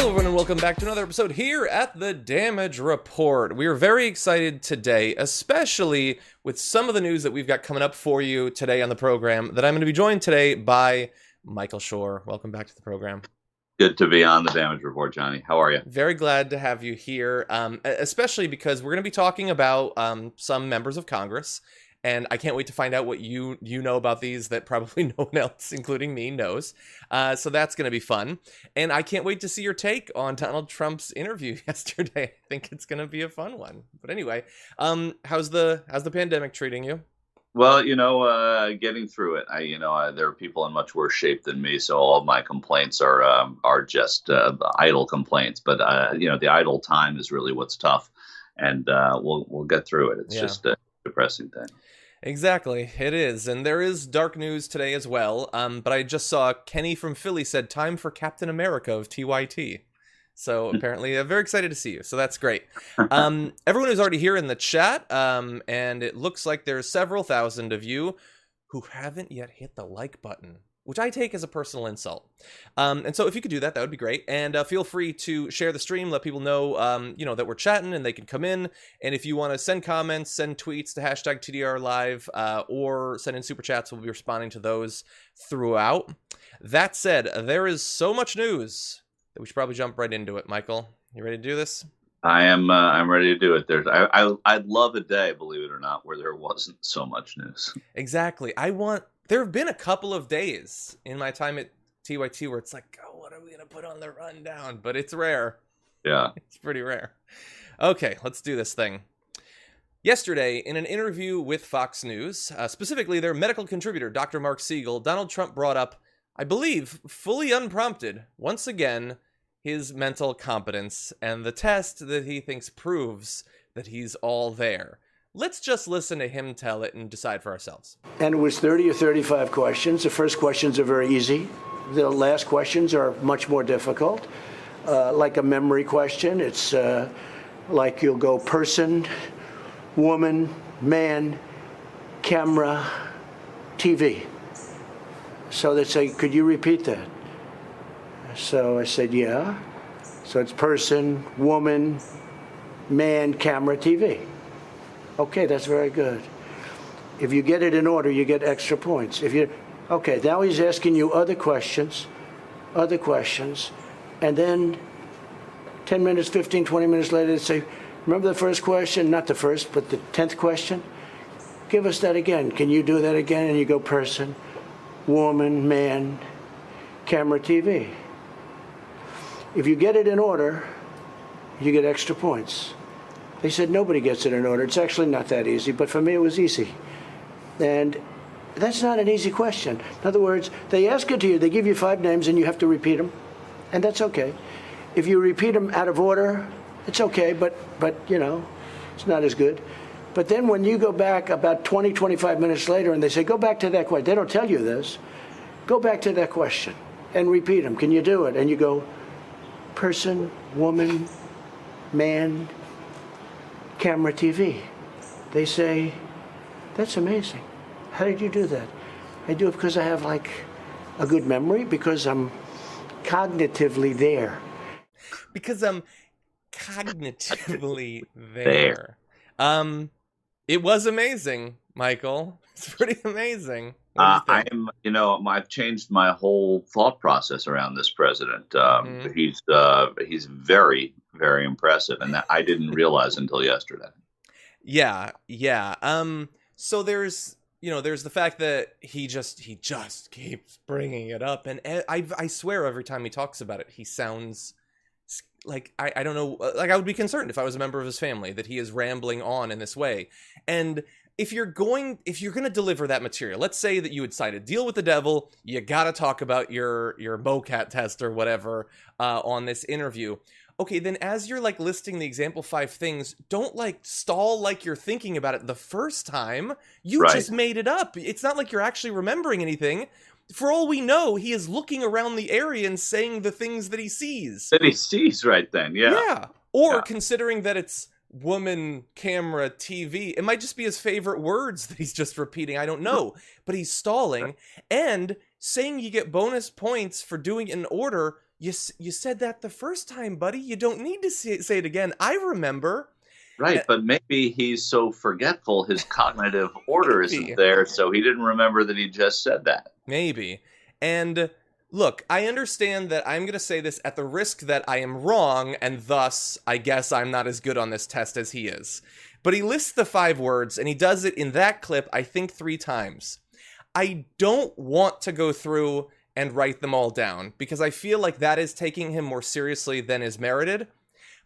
Hello everyone and welcome back to another episode here at the Damage Report. We are very excited today, especially with some of the news that we've got coming up for you today on the program, that I'm going to be joined today by Michael Shore. Welcome back to the program. Good to be on the Damage Report, Johnny. How are you? Very glad to have you here, especially because we're going to be talking about some members of Congress. And I can't wait to find out what you know about these that probably no one else, including me, knows. So that's going to be fun. And I can't wait to see your take on Donald Trump's interview yesterday. I think it's going to be a fun one. But anyway, how's the pandemic treating you? Well, getting through it. There are people in much worse shape than me, so all of my complaints are just idle complaints. But the idle time is really what's tough, and we'll get through it. It's just a depressing thing. Exactly, it is. And there is dark news today as well. But I just saw Kenny from Philly said, time for Captain America of TYT. So apparently I'm very excited to see you. So that's great. Everyone is already here in the chat. And it looks like there's several thousand of you who haven't yet hit the like button, which I take as a personal insult. And so if you could do that, that would be great. And feel free to share the stream, let people know, that we're chatting and they can come in. And if you want to send comments, send tweets to hashtag TDRLive, or send in super chats, we'll be responding to those throughout. That said, there is so much news that we should probably jump right into it. Michael, you ready to do this? I am. I'm ready to do it. I'd love a day, believe it or not, where there wasn't so much news. Exactly. There have been a couple of days in my time at TYT where it's like, oh, what are we going to put on the rundown? But it's rare. Yeah. It's pretty rare. Okay, let's do this thing. Yesterday, in an interview with Fox News, specifically their medical contributor, Dr. Mark Siegel, Donald Trump brought up, I believe, fully unprompted, once again, his mental competence and the test that he thinks proves that he's all there. Let's just listen to him tell it and decide for ourselves. And it was 30 or 35 questions. The first questions are very easy. The last questions are much more difficult. Like a memory question, it's like you'll go person, woman, man, camera, TV. So they say, could you repeat that? So I said, yeah. So it's person, woman, man, camera, TV. Okay, that's very good. If you get it in order, you get extra points. Okay, now he's asking you other questions, and then 10 minutes, 15, 20 minutes later, they say, remember the first question? Not the first, but the 10th question? Give us that again. Can you do that again? And you go person, woman, man, camera, TV. If you get it in order, you get extra points. They said nobody gets it in order. It's actually not that easy, but for me it was easy. And that's not an easy question. In other words, they ask it to you, they give you 5 names and you have to repeat them, and that's okay. If you repeat them out of order, it's okay, but it's not as good. But then when you go back about 20, 25 minutes later and they say, go back to that question, they don't tell you this, go back to that question and repeat them. Can you do it? And you go, person, woman, man, camera, TV. They say, that's amazing. How did you do that? I do it because I have like a good memory, because I'm cognitively there. Because I'm cognitively there. It was amazing, Michael. It's pretty amazing. I've changed my whole thought process around this president. He's very, very impressive, and that I didn't realize until yesterday. Yeah. So there's the fact that he just keeps bringing it up, and I swear every time he talks about it, he sounds like I don't know, like I would be concerned if I was a member of his family that he is rambling on in this way. And if you're going to deliver that material, let's say that you would cite a deal with the devil, you got to talk about your MoCat test or whatever on this interview. Okay, then as you're like listing the example 5 things, don't like stall like you're thinking about it the first time. You just made it up. It's not like you're actually remembering anything. For all we know, he is looking around the area and saying the things that he sees. That he sees right then, yeah. Yeah. Or considering that it's woman, camera, TV, it might just be his favorite words that he's just repeating. I don't know. But he's stalling. And saying you get bonus points for doing it in order, you said that the first time, buddy. You don't need to say it again. I remember. Right, but maybe he's so forgetful, his cognitive order isn't there, so he didn't remember that he just said that. Maybe. And look, I understand that I'm going to say this at the risk that I am wrong, and thus, I guess I'm not as good on this test as he is. But he lists the 5 words, and he does it in that clip, I think 3 times. I don't want to go through and write them all down, because I feel like that is taking him more seriously than is merited.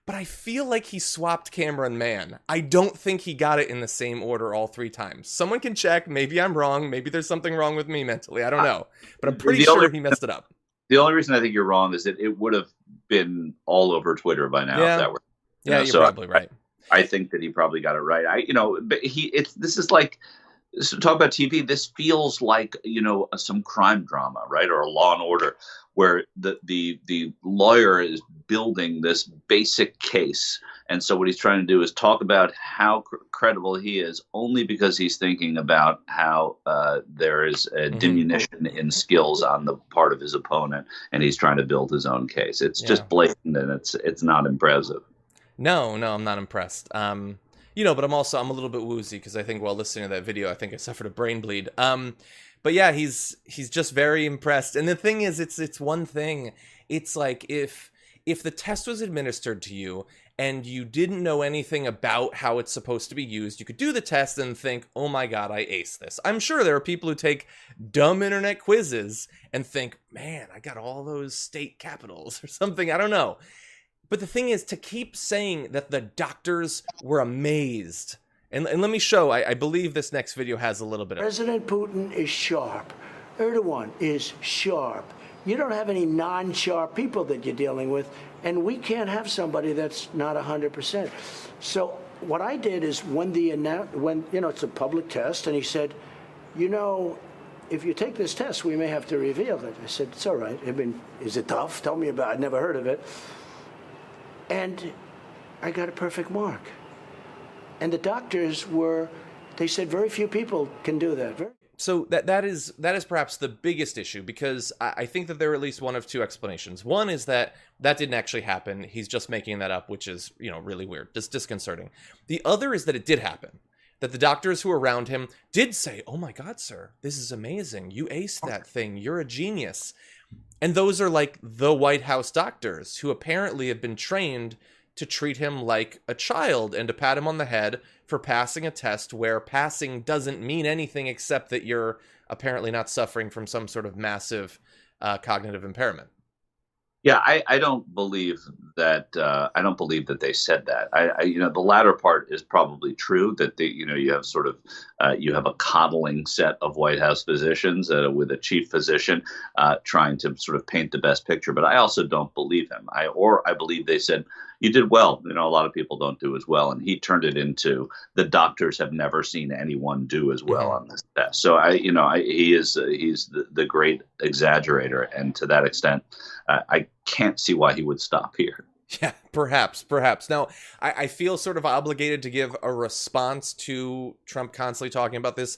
But I feel like he swapped camera and man. I don't think he got it in the same order all 3 times. Someone can check. Maybe I'm wrong. Maybe there's something wrong with me mentally. I don't know. But I'm pretty sure he messed it up. The only reason I think you're wrong is that it would have been all over Twitter by now. Yeah, if that were, you're probably right. I think that he probably got it right. But this is like, so talk about TV. This feels like, some crime drama, right? Or a Law and Order, where the lawyer is building this basic case. And so what he's trying to do is talk about how credible he is, only because he's thinking about how there is a diminution in skills on the part of his opponent, and he's trying to build his own case. It's just blatant, and it's not impressive. No, I'm not impressed. But I'm a little bit woozy because I think while listening to that video, I think I suffered a brain bleed. But yeah, he's just very impressed. And the thing is, it's one thing. It's like if the test was administered to you and you didn't know anything about how it's supposed to be used, you could do the test and think, oh my God, I aced this. I'm sure there are people who take dumb internet quizzes and think, man, I got all those state capitals or something. I don't know. But the thing is, to keep saying that the doctors were amazed, and let me show, I believe this next video has a little bit of... President Putin is sharp. Erdogan is sharp. You don't have any non-sharp people that you're dealing with, and we can't have somebody that's not 100%. So what I did is when it's a public test, and he said, if you take this test, we may have to reveal it. I said, it's all right. I mean, is it tough? Tell me about it. I'd never heard of it. And I got a perfect mark. And the doctors they said very few people can do that. So that is perhaps the biggest issue, because I think that there are at least one of 2 explanations. One is that didn't actually happen. He's just making that up, which is, really weird, just disconcerting. The other is that it did happen. That the doctors who were around him did say, oh my God, sir, this is amazing. You aced that thing. You're a genius. And those are like the White House doctors who apparently have been trained to treat him like a child and to pat him on the head for passing a test where passing doesn't mean anything except that you're apparently not suffering from some sort of massive cognitive impairment. Yeah, I don't believe that. I don't believe that they said that. The latter part is probably true. That you have sort of you have a coddling set of White House physicians with a chief physician trying to sort of paint the best picture. But I also don't believe him. I believe they said, you did well. A lot of people don't do as well, and he turned it into the doctors have never seen anyone do as well on this test. So he's the great exaggerator, and to that extent, I can't see why he would stop here. Yeah, perhaps. Now, I feel sort of obligated to give a response to Trump constantly talking about this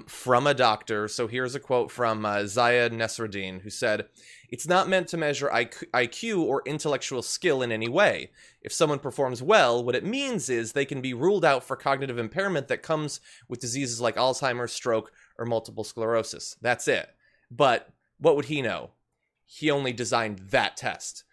from a doctor. So here's a quote from Zaya Nesruddin, who said, "It's not meant to measure IQ or intellectual skill in any way. If someone performs well, what it means is they can be ruled out for cognitive impairment that comes with diseases like Alzheimer's, stroke, or multiple sclerosis. That's it." But what would he know? He only designed that test.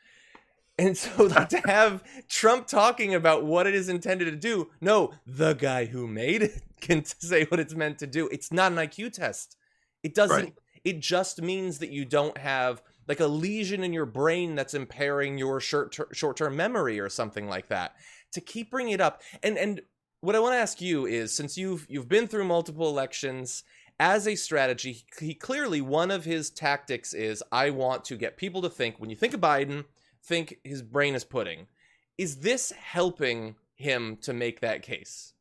And so to have Trump talking about what it is intended to do, no, the guy who made it can say what it's meant to do. It's not an IQ test. It doesn't, right. It just means that you don't have like a lesion in your brain that's impairing your short-term memory or something like that. To keep bringing it up. And what I want to ask you is, since you've been through multiple elections, as a strategy, he clearly, one of his tactics is, I want to get people to think, when you think of Biden, think his brain is pudding. Is this helping him to make that case?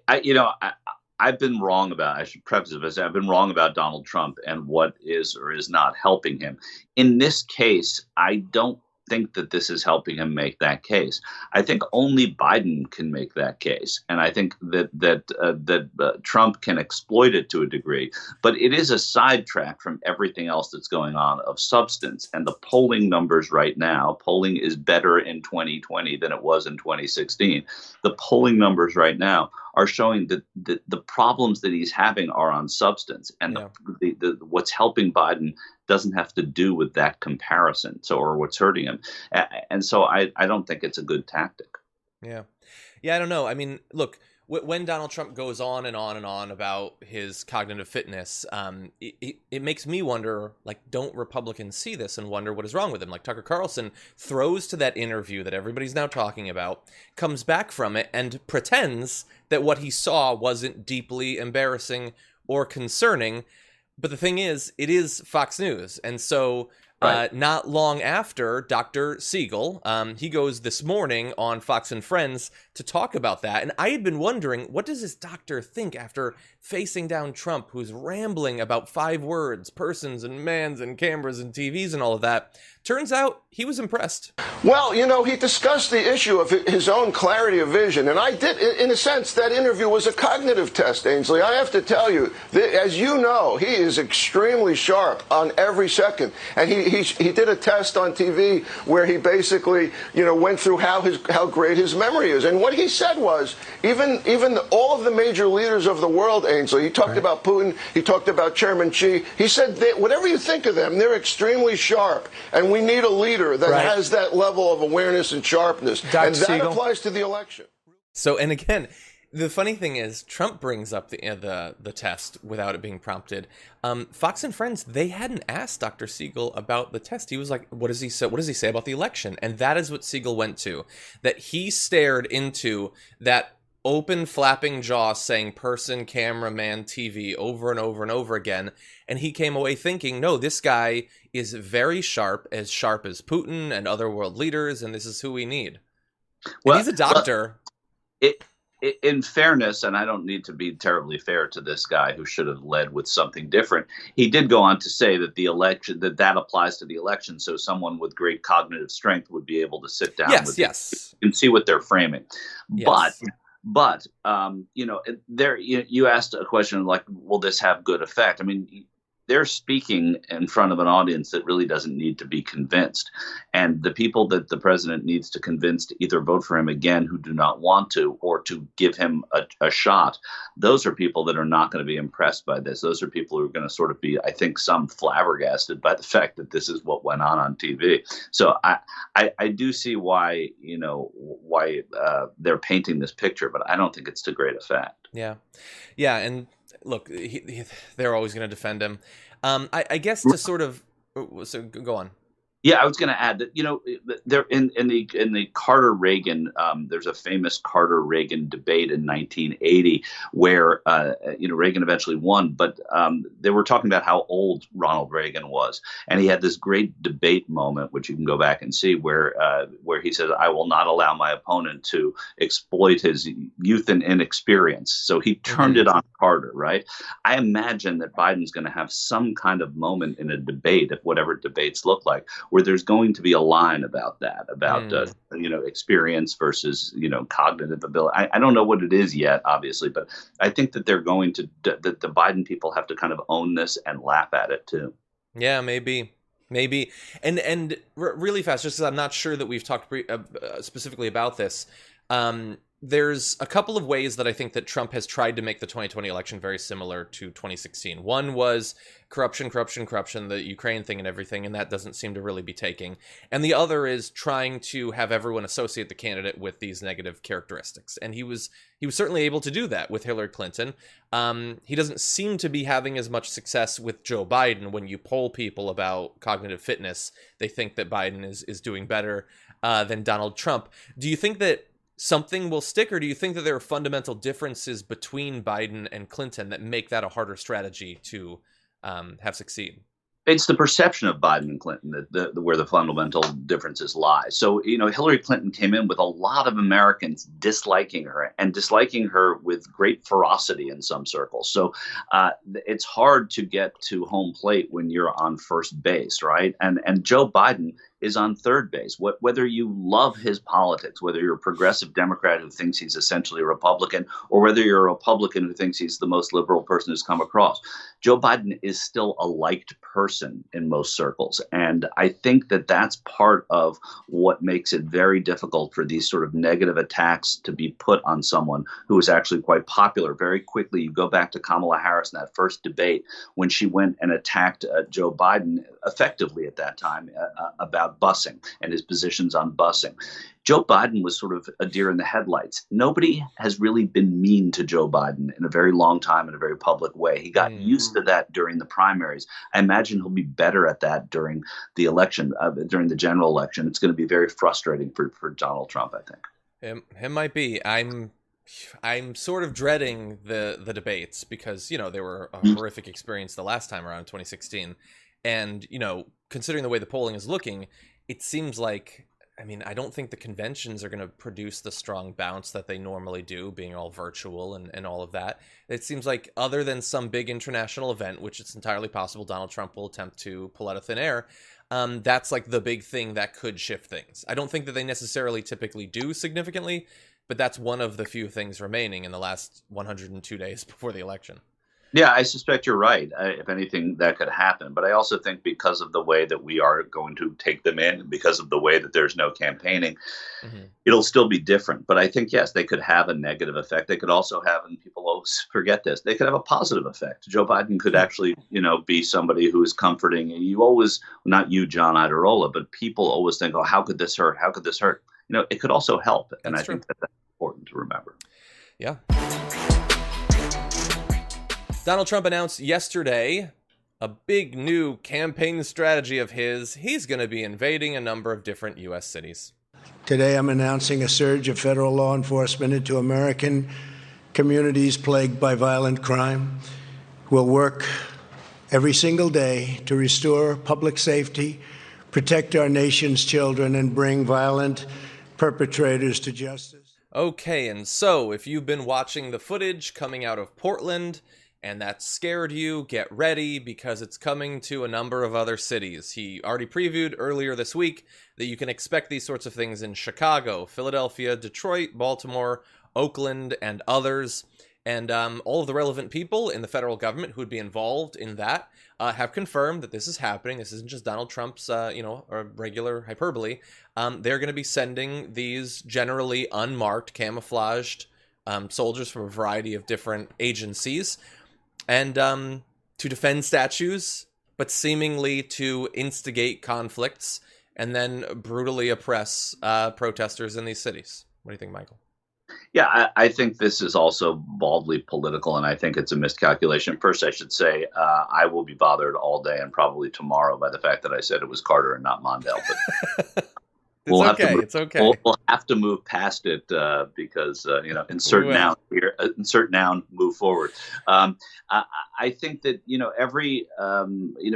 I've been wrong about, I should preface it by saying I've been wrong about Donald Trump and what is or is not helping him. In this case, I don't think that this is helping him make that case. I think only Biden can make that case, and I think that Trump can exploit it to a degree. But it is a sidetrack from everything else that's going on of substance. And the polling numbers right now, polling is better in 2020 than it was in 2016. The polling numbers right now are showing that the problems that he's having are on substance, and what's helping Biden doesn't have to do with that comparison, or what's hurting him. And so I don't think it's a good tactic. Yeah, I don't know. I mean, look, when Donald Trump goes on and on and on about his cognitive fitness, it makes me wonder, like, don't Republicans see this and wonder what is wrong with him? Like, Tucker Carlson throws to that interview that everybody's now talking about, comes back from it, and pretends that what he saw wasn't deeply embarrassing or concerning. But the thing is, it is Fox News. And so not long after Dr. Siegel, he goes this morning on Fox and Friends to talk about that. And I had been wondering, what does this doctor think after facing down Trump, who's rambling about 5 words, persons and mans and cameras and TVs and all of that? Turns out he was impressed. Well, you know, he discussed the issue of his own clarity of vision. And I did, in a sense, that interview was a cognitive test, Ainsley. I have to tell you, as you know, he is extremely sharp on every second. And he did a test on TV where he basically, you know, went through how great his memory is. And what he said was, even all of the major leaders of the world, Ainsley, he talked about Putin, he talked about Chairman Xi, he said, whatever you think of them, they're extremely sharp. And we need a leader that has that level of awareness and sharpness. And that applies to the election. So, and again, the funny thing is, Trump brings up the test without it being prompted. Fox and Friends, they hadn't asked Dr. Siegel about the test. He was like, what does he say about the election? And that is what Siegel went to, that he stared into that open flapping jaw saying person, camera, man, TV over and over and over again. And he came away thinking, no, this guy is very sharp as Putin and other world leaders, and this is who we need. Well, and he's a doctor. In fairness, and I don't need to be terribly fair to this guy who should have led with something different, he did go on to say that the election, that applies to the election, so someone with great cognitive strength would be able to sit down and see what they're framing. Yes. But you know, there you asked a question like, will this have good effect? I mean, they're speaking in front of an audience that really doesn't need to be convinced. And the people that the president needs to convince to either vote for him again who do not want to, or to give him a shot, those are people that are not going to be impressed by this. Those are people who are going to sort of be, I think, some flabbergasted by the fact that this is what went on TV. So I do see why, you know, why they're painting this picture, but I don't think it's to great effect. Yeah. And look, they're always going to defend him. I guess to sort of, so go on. Yeah, I was going to add that, you know, there in the Carter Reagan, there's a famous Carter Reagan debate in 1980 where you know, Reagan eventually won, but they were talking about how old Ronald Reagan was, and he had this great debate moment, which you can go back and see, where he said, "I will not allow my opponent to exploit his youth and inexperience." So he turned it on Carter, right? I imagine that Biden's going to have some kind of moment in a debate, if whatever debates look like, where there's going to be a line about that, about you know, experience versus, you know, cognitive ability. I don't know what it is yet, obviously, but I think that they're going to, that the Biden people have to kind of own this and laugh at it too. Yeah, maybe. And really fast, just because I'm not sure that we've talked specifically about this. There's a couple of ways that I think that Trump has tried to make the 2020 election very similar to 2016. One was corruption, the Ukraine thing and everything, and that doesn't seem to really be taking. And the other is trying to have everyone associate the candidate with these negative characteristics. And he was certainly able to do that with Hillary Clinton. He doesn't seem to be having as much success with Joe Biden. When you poll people about cognitive fitness, they think that Biden is doing better than Donald Trump. Do you think that something will stick, or do you think that there are fundamental differences between Biden and Clinton that make that a harder strategy to have succeed? It's the perception of Biden and Clinton where the fundamental differences lie. So, Hillary Clinton came in with a lot of Americans disliking her and disliking her with great ferocity in some circles. So it's hard to get to home plate when you're on first base, right? And Joe Biden is on third base. Whether you love his politics, whether you're a progressive Democrat who thinks he's essentially a Republican, or whether you're a Republican who thinks he's the most liberal person who's come across, Joe Biden is still a liked person in most circles. And I think that that's part of what makes it very difficult for these sort of negative attacks to be put on someone who is actually quite popular. Very quickly, you go back to Kamala Harris in that first debate when she went and attacked Joe Biden effectively at that time about busing and his positions on busing. Joe Biden was sort of a deer in the headlights. Nobody has really been mean to Joe Biden in a very long time in a very public way. He got used to that during the primaries. I imagine he'll be better at that during the election, during the general election. It's going to be very frustrating for Donald Trump, I think. Him might be. I'm sort of dreading the debates because, they were a horrific experience the last time around in 2016. And, considering the way the polling is looking, it seems like, I don't think the conventions are going to produce the strong bounce that they normally do, being all virtual and all of that. It seems like other than some big international event, which it's entirely possible Donald Trump will attempt to pull out of thin air, that's like the big thing that could shift things. I don't think that they necessarily typically do significantly, but that's one of the few things remaining in the last 102 days before the election. Yeah, I suspect you're right. If anything, that could happen. But I also think because of the way that we are going to take them in, because of the way that there's no campaigning, it'll still be different. But I think, yes, they could have a negative effect. They could also have, and people always forget this, they could have a positive effect. Joe Biden could actually, be somebody who is comforting. You always, not you, John Iadarola, but people always think, oh, how could this hurt? How could this hurt? It could also help. And I think that's important to remember. Yeah. Donald Trump announced yesterday a big new campaign strategy of his. He's going to be invading a number of different U.S. cities. Today, I'm announcing a surge of federal law enforcement into American communities plagued by violent crime. We'll work every single day to restore public safety, protect our nation's children, and bring violent perpetrators to justice. Okay, and so if you've been watching the footage coming out of Portland, and that scared you, get ready because it's coming to a number of other cities. He already previewed earlier this week that you can expect these sorts of things in Chicago, Philadelphia, Detroit, Baltimore, Oakland, and others. And all of the relevant people in the federal government who would be involved in that have confirmed that this is happening. This isn't just Donald Trump's, regular hyperbole. They're going to be sending these generally unmarked, camouflaged soldiers from a variety of different agencies. And to defend statues, but seemingly to instigate conflicts and then brutally oppress protesters in these cities. What do you think, Michael? Yeah, I think this is also baldly political, and I think it's a miscalculation. First, I should say I will be bothered all day and probably tomorrow by the fact that I said it was Carter and not Mondale. But It's okay. We'll have to move past it because insert noun here, insert noun, move forward. I think that every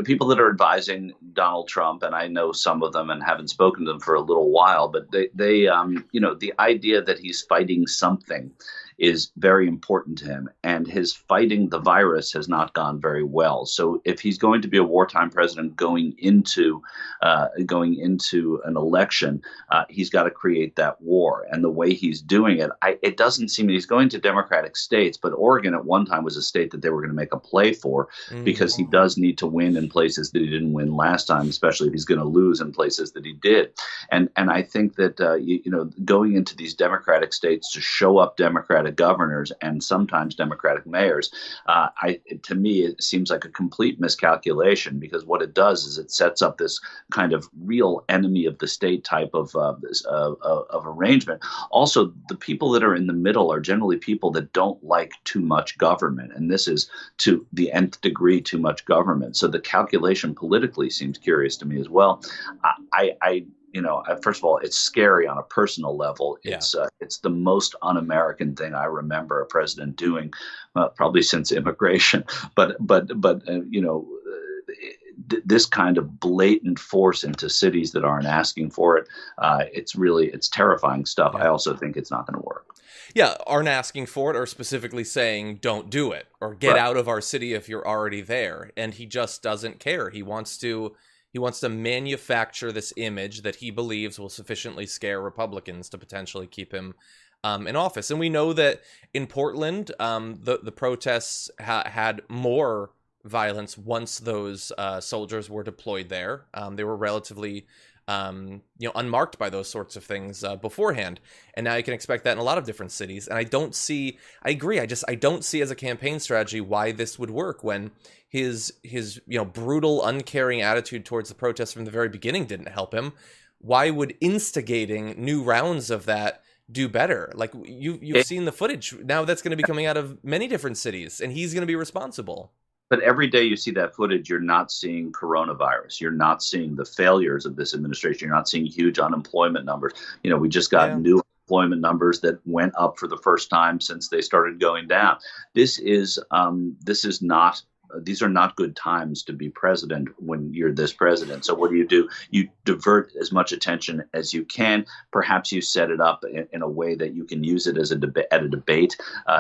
people that are advising Donald Trump, and I know some of them and haven't spoken to them for a little while, but they the idea that he's fighting something is very important to him, and his fighting the virus has not gone very well. So if he's going to be a wartime president going into an election, he's got to create that war. And the way he's doing it, it doesn't seem he's going to Democratic states, but Oregon at one time was a state that they were going to make a play for because he does need to win in places that he didn't win last time, especially if he's going to lose in places that he did. And I think that going into these Democratic states to show up Democratic governors and sometimes Democratic mayors, to me, it seems like a complete miscalculation, because what it does is it sets up this kind of real enemy of the state type of arrangement. Also, the people that are in the middle are generally people that don't like too much government, and this is to the nth degree too much government. So the calculation politically seems curious to me as well. First of all, it's scary on a personal level. Yeah. It's the most un-American thing I remember a president doing, probably since immigration. But this kind of blatant force into cities that aren't asking for it, it's terrifying stuff. Yeah. I also think it's not going to work. Yeah, aren't asking for it, or specifically saying don't do it, or get out of our city if you're already there. And he just doesn't care. He wants to manufacture this image that he believes will sufficiently scare Republicans to potentially keep him in office. And we know that in Portland, the protests had more violence once those soldiers were deployed there. They were relatively unmarked by those sorts of things beforehand. And now you can expect that in a lot of different cities. And I agree. I don't see as a campaign strategy why this would work when his brutal, uncaring attitude towards the protests from the very beginning didn't help him. Why would instigating new rounds of that do better? Like you've seen the footage. Now that's going to be coming out of many different cities, and he's going to be responsible. But every day you see that footage, you're not seeing coronavirus. You're not seeing the failures of this administration. You're not seeing huge unemployment numbers. We just got new employment numbers that went up for the first time since they started going down. These are not good times to be president when you're this president. So what do? You divert as much attention as you can. Perhaps you set it up in a way that you can use it as at a debate.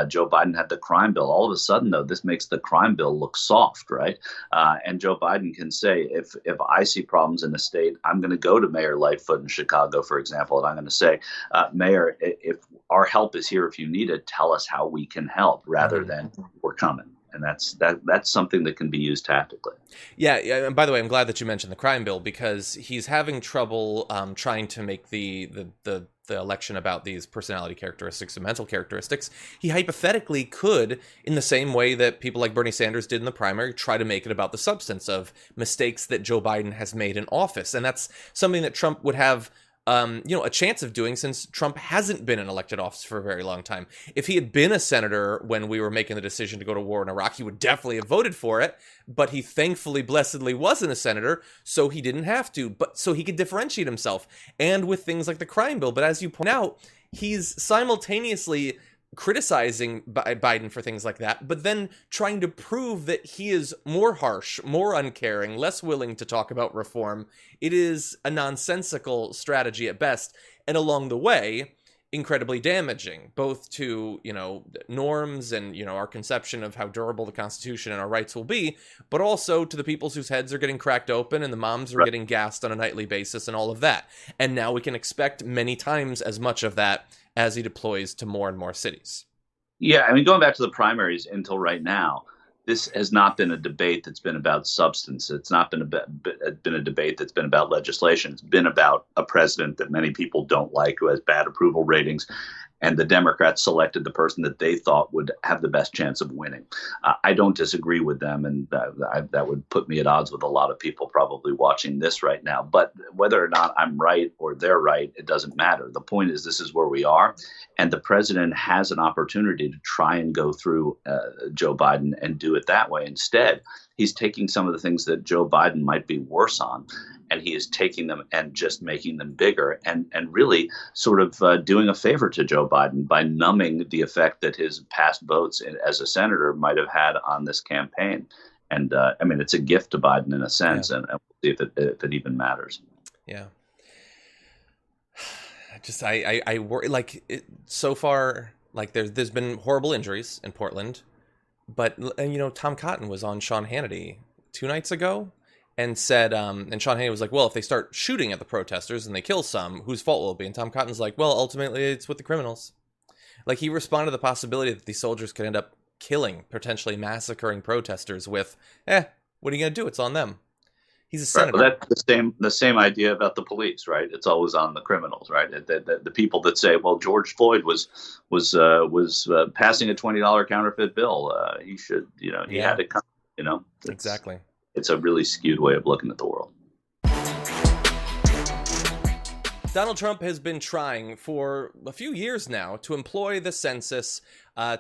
Joe Biden had the crime bill. All of a sudden, though, this makes the crime bill look soft, right? And Joe Biden can say, if I see problems in a state, I'm going to go to Mayor Lightfoot in Chicago, for example, and I'm going to say, Mayor, if our help is here, if you need it, tell us how we can help, rather than we're coming. And that's something that can be used tactically. Yeah. And by the way, I'm glad that you mentioned the crime bill, because he's having trouble trying to make the election about these personality characteristics and mental characteristics. He hypothetically could, in the same way that people like Bernie Sanders did in the primary, try to make it about the substance of mistakes that Joe Biden has made in office. And that's something that Trump would have a chance of doing, since Trump hasn't been in elected office for a very long time. If he had been a senator when we were making the decision to go to war in Iraq, he would definitely have voted for it. But he thankfully, blessedly, wasn't a senator, so he didn't have to. But so he could differentiate himself, and with things like the crime bill. But as you point out, he's simultaneously criticizing Biden for things like that, but then trying to prove that he is more harsh, more uncaring, less willing to talk about reform. It is a nonsensical strategy at best, and along the way, incredibly damaging, both to, norms and, our conception of how durable the Constitution and our rights will be, but also to the peoples whose heads are getting cracked open and the moms are getting gassed on a nightly basis and all of that. And now we can expect many times as much of that as he deploys to more and more cities. Yeah, going back to the primaries until right now, this has not been a debate that's been about substance. It's not been a debate that's been about legislation. It's been about a president that many people don't like, who has bad approval ratings. And the Democrats selected the person that they thought would have the best chance of winning. I don't disagree with them, and that would put me at odds with a lot of people probably watching this right now. But whether or not I'm right or they're right, it doesn't matter. The point is, this is where we are, and the president has an opportunity to try and go through Joe Biden and do it that way. Instead, he's taking some of the things that Joe Biden might be worse on, and he is taking them and just making them bigger, and really sort of doing a favor to Joe Biden by numbing the effect that his past votes as a senator might have had on this campaign. And it's a gift to Biden in a sense, and we'll see if it even matters. Yeah. I worry, so far, there's been horrible injuries in Portland, but Tom Cotton was on Sean Hannity 2 nights ago and said, and Sean Hannity was like, well, if they start shooting at the protesters and they kill some, whose fault will it be? And Tom Cotton's like, well, ultimately it's with the criminals. He responded to the possibility that these soldiers could end up killing, potentially massacring protesters with, what are you going to do? It's on them. He's a senator. Right, well, that's the same idea about the police, right? It's always on the criminals, right? The people that say, well, George Floyd was passing a $20 counterfeit bill. He should, he had it come, Exactly. It's a really skewed way of looking at the world. Donald Trump has been trying for a few years now to employ the census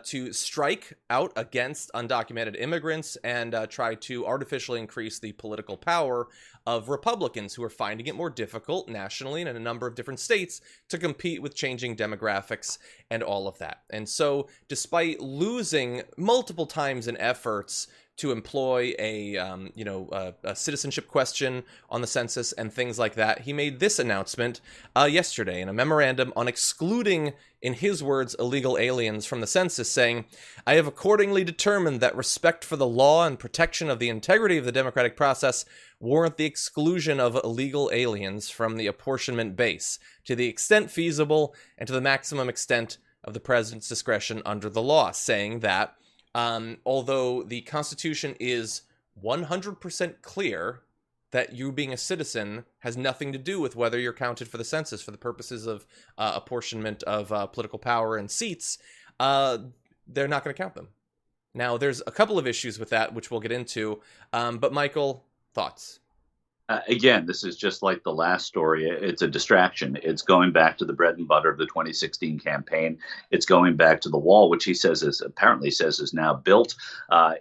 to strike out against undocumented immigrants and try to artificially increase the political power of Republicans who are finding it more difficult nationally and in a number of different states to compete with changing demographics and all of that. And so, despite losing multiple times in efforts to employ a citizenship question on the census and things like that, he made this announcement yesterday in a memorandum on excluding, in his words, illegal aliens from the census, saying, "I have accordingly determined that respect for the law and protection of the integrity of the democratic process warrant the exclusion of illegal aliens from the apportionment base to the extent feasible and to the maximum extent of the president's discretion under the law," saying that although the Constitution is 100% clear that you being a citizen has nothing to do with whether you're counted for the census for the purposes of apportionment of political power and seats, they're not going to count them. Now, there's a couple of issues with that, which we'll get into. But Michael, thoughts? Again, this is just like the last story. It's a distraction. It's going back to the bread and butter of the 2016 campaign. It's going back to the wall, which he says is now built.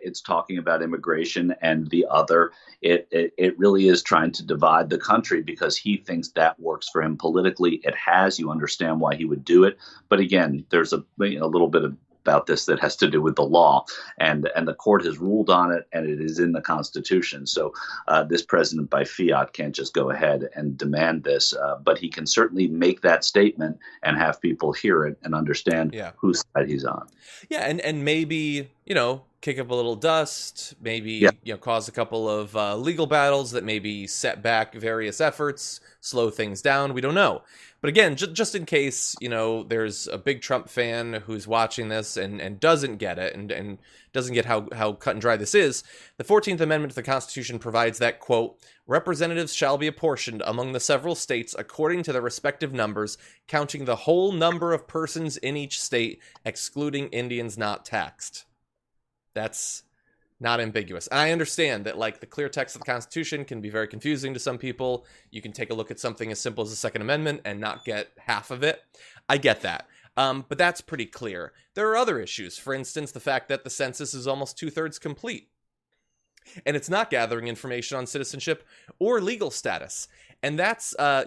It's talking about immigration and the other. It really is trying to divide the country because he thinks that works for him politically. It has. You understand why he would do it. But again, there's a little bit about this that has to do with the law, and the court has ruled on it, and it is in the Constitution. So this president by fiat can't just go ahead and demand this, but he can certainly make that statement and have people hear it and understand whose side he's on. Yeah, and maybe, kick up a little dust, maybe, cause a couple of legal battles that maybe set back various efforts, slow things down. We don't know. But again, just in case, there's a big Trump fan who's watching this and doesn't get it and doesn't get how cut and dry this is, the 14th Amendment to the Constitution provides that, quote, "Representatives shall be apportioned among the several states according to their respective numbers, counting the whole number of persons in each state, excluding Indians not taxed." That's not ambiguous. And I understand that, the clear text of the Constitution can be very confusing to some people. You can take a look at something as simple as the Second Amendment and not get half of it. I get that. But that's pretty clear. There are other issues. For instance, the fact that the census is almost 2/3 complete. And it's not gathering information on citizenship or legal status. And that's, I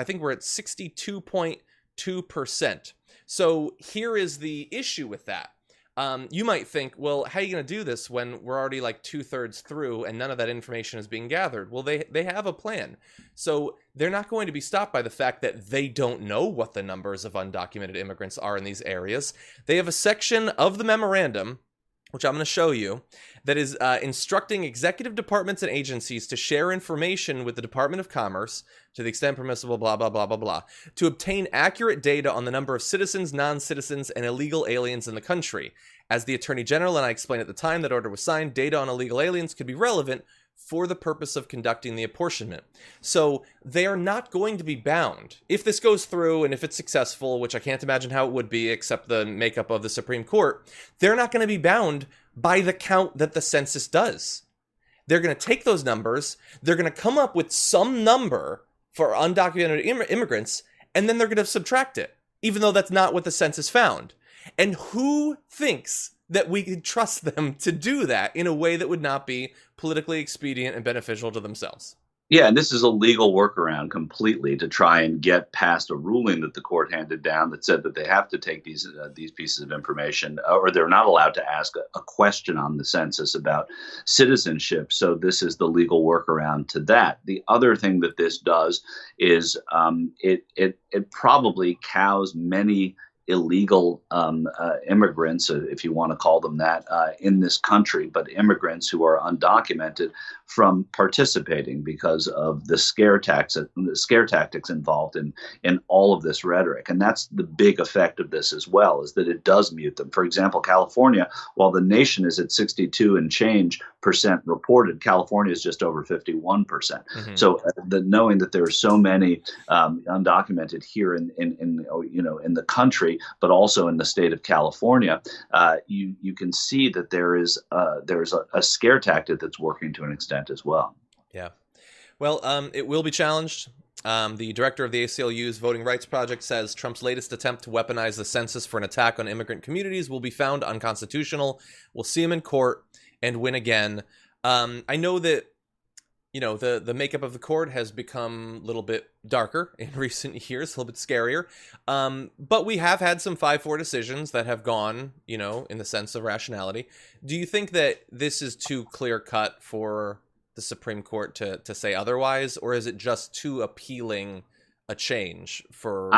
think we're at 62.2%. So here is the issue with that. You might think, well, how are you going to do this when we're already 2/3 through and none of that information is being gathered? Well, they have a plan. So they're not going to be stopped by the fact that they don't know what the numbers of undocumented immigrants are in these areas. They have a section of the memorandum, which I'm going to show you, that is instructing executive departments and agencies to share information with the Department of Commerce, to the extent permissible, blah, blah, blah, blah, blah, to obtain accurate data on the number of citizens, non-citizens, and illegal aliens in the country. As the Attorney General and I explained at the time that order was signed, data on illegal aliens could be relevant for the purpose of conducting the apportionment. So they are not going to be bound. If this goes through and if it's successful, which I can't imagine how it would be except the makeup of the Supreme Court, they're not going to be bound by the count that the census does. They're going to take those numbers, they're going to come up with some number for undocumented immigrants, and then they're going to subtract it, even though that's not what the census found. And who thinks that we could trust them to do that in a way that would not be politically expedient and beneficial to themselves? Yeah, and this is a legal workaround completely to try and get past a ruling that the court handed down that said that they have to take these pieces of information, or they're not allowed to ask a question on the census about citizenship. So this is the legal workaround to that. The other thing that this does is it probably cows many illegal immigrants, if you want to call them that, in this country, but immigrants who are undocumented from participating because of the scare tactics involved in all of this rhetoric. And that's the big effect of this as well, is that it does mute them. For example, California, while the nation is at 62 and change percent reported, California is just over 51%. Mm-hmm. So knowing that there are so many undocumented here in the country, but also in the state of California, you can see that there's a scare tactic that's working to an extent as well. Yeah. Well, it will be challenged. The director of the ACLU's Voting Rights Project says Trump's latest attempt to weaponize the census for an attack on immigrant communities will be found unconstitutional. We'll see him in court and win again. I know that, the makeup of the court has become a little bit darker in recent years, a little bit scarier. But we have had some 5-4 decisions that have gone, in the sense of rationality. Do you think that this is too clear cut for the Supreme Court to say otherwise, or is it just too appealing a change for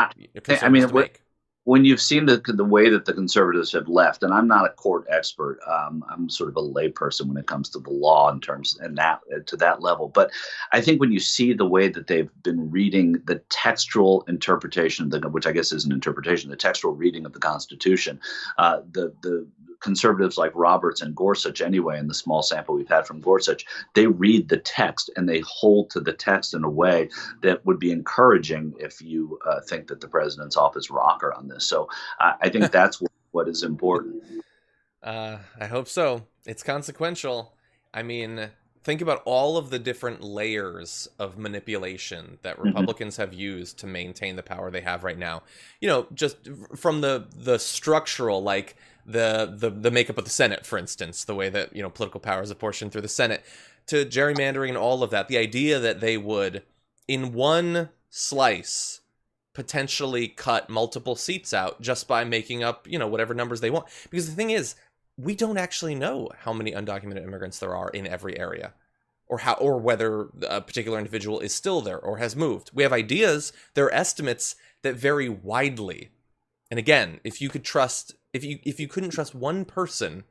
conservatives to make? When you've seen the way that the conservatives have left, and I'm not a court expert, I'm sort of a layperson when it comes to the law to that level. But I think when you see the way that they've been reading the textual interpretation, which I guess is an interpretation, the textual reading of the Constitution, the conservatives like Roberts and Gorsuch, anyway, in the small sample we've had from Gorsuch, they read the text and they hold to the text in a way that would be encouraging if you think that the president's off his rocker on this. So I think that's what is important. I hope so. It's consequential. I mean, think about all of the different layers of manipulation that Republicans have used to maintain the power they have right now. Just from the structural, like the makeup of the Senate, for instance, the way that, political power is apportioned through the Senate, to gerrymandering and all of that. The idea that they would, in one slice, potentially cut multiple seats out just by making up, whatever numbers they want. Because the thing is, we don't actually know how many undocumented immigrants there are in every area, or whether a particular individual is still there or has moved. We have ideas. There are estimates that vary widely. And again, if you couldn't trust one person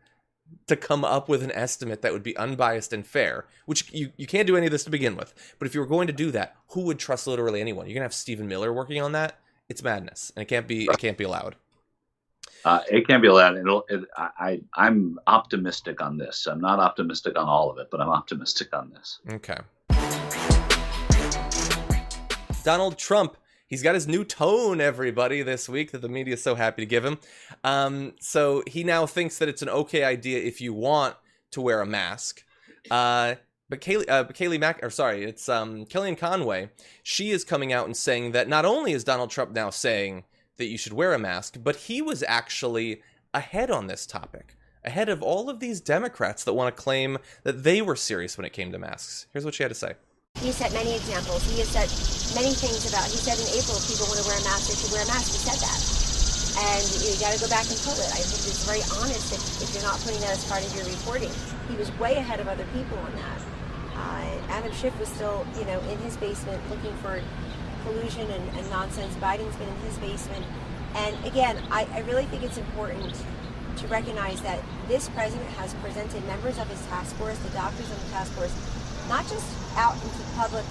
to come up with an estimate that would be unbiased and fair, which you can't do any of this to begin with. But if you were going to do that, who would trust literally anyone? You're gonna have Stephen Miller working on that. It's madness, and it can't be allowed. It can't be allowed. I'm optimistic on this. I'm not optimistic on all of it, but I'm optimistic on this. Okay. Donald Trump. He's got his new tone, everybody, this week that the media is so happy to give him. So he now thinks that it's an okay idea if you want to wear a mask. But Kellyanne Conway. She is coming out and saying that not only is Donald Trump now saying that you should wear a mask, but he was actually ahead on this topic, ahead of all of these Democrats that want to claim that they were serious when it came to masks. Here's what she had to say. He set many examples. He has said many things about, he said in April, if people want to wear a mask, they should wear a mask. He said that. And you got to go back and pull it. I think it's very honest if you're not putting that as part of your reporting. He was way ahead of other people on that. Adam Schiff was still, in his basement looking for collusion and nonsense. Biden's been in his basement. And again, I really think it's important to recognize that this president has presented members of his task force, the doctors on the task force, not just out into the public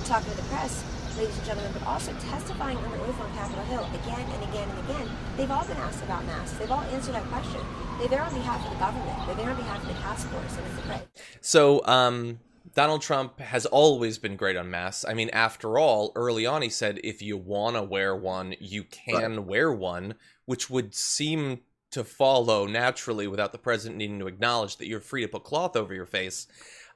talking to the press, ladies and gentlemen, but also testifying under oath on Capitol Hill again and again and again. They've all been asked about masks. They've all answered that question. They're there on behalf of the government. They're there on behalf of the task force, and it's the press. So, Donald Trump has always been great on masks. I mean, after all, early on he said, if you want to wear one, you can wear one, which would seem to follow naturally without the president needing to acknowledge that you're free to put cloth over your face.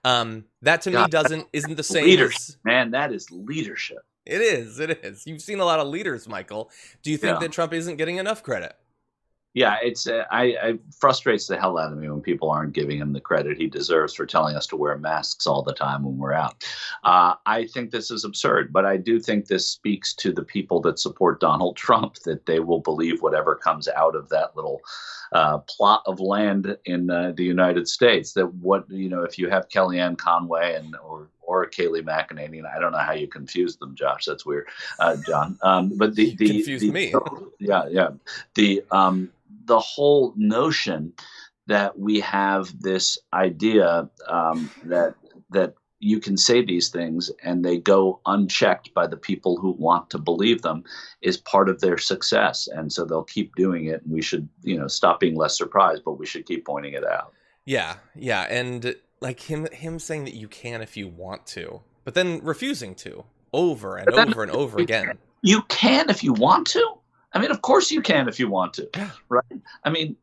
That to me isn't the same. Leadership, man, that is leadership. It is. You've seen a lot of leaders, Michael. Do you think that Trump isn't getting enough credit? Yeah, it's I frustrates the hell out of me when people aren't giving him the credit he deserves for telling us to wear masks all the time when we're out. I think this is absurd, but I do think this speaks to the people that support Donald Trump, that they will believe whatever comes out of that little plot of land in the United States. That if you have Kellyanne Conway or Kayleigh McEnany, and I don't know how you confuse them, Josh. That's weird, John. But the confused me. The whole notion that we have this idea that you can say these things and they go unchecked by the people who want to believe them is part of their success. And so they'll keep doing it. And we should, stop being less surprised, but we should keep pointing it out. Yeah. And like him saying that you can if you want to, but then refusing to over and over and over again. You can if you want to. I mean, of course you can if you want to, right? I mean,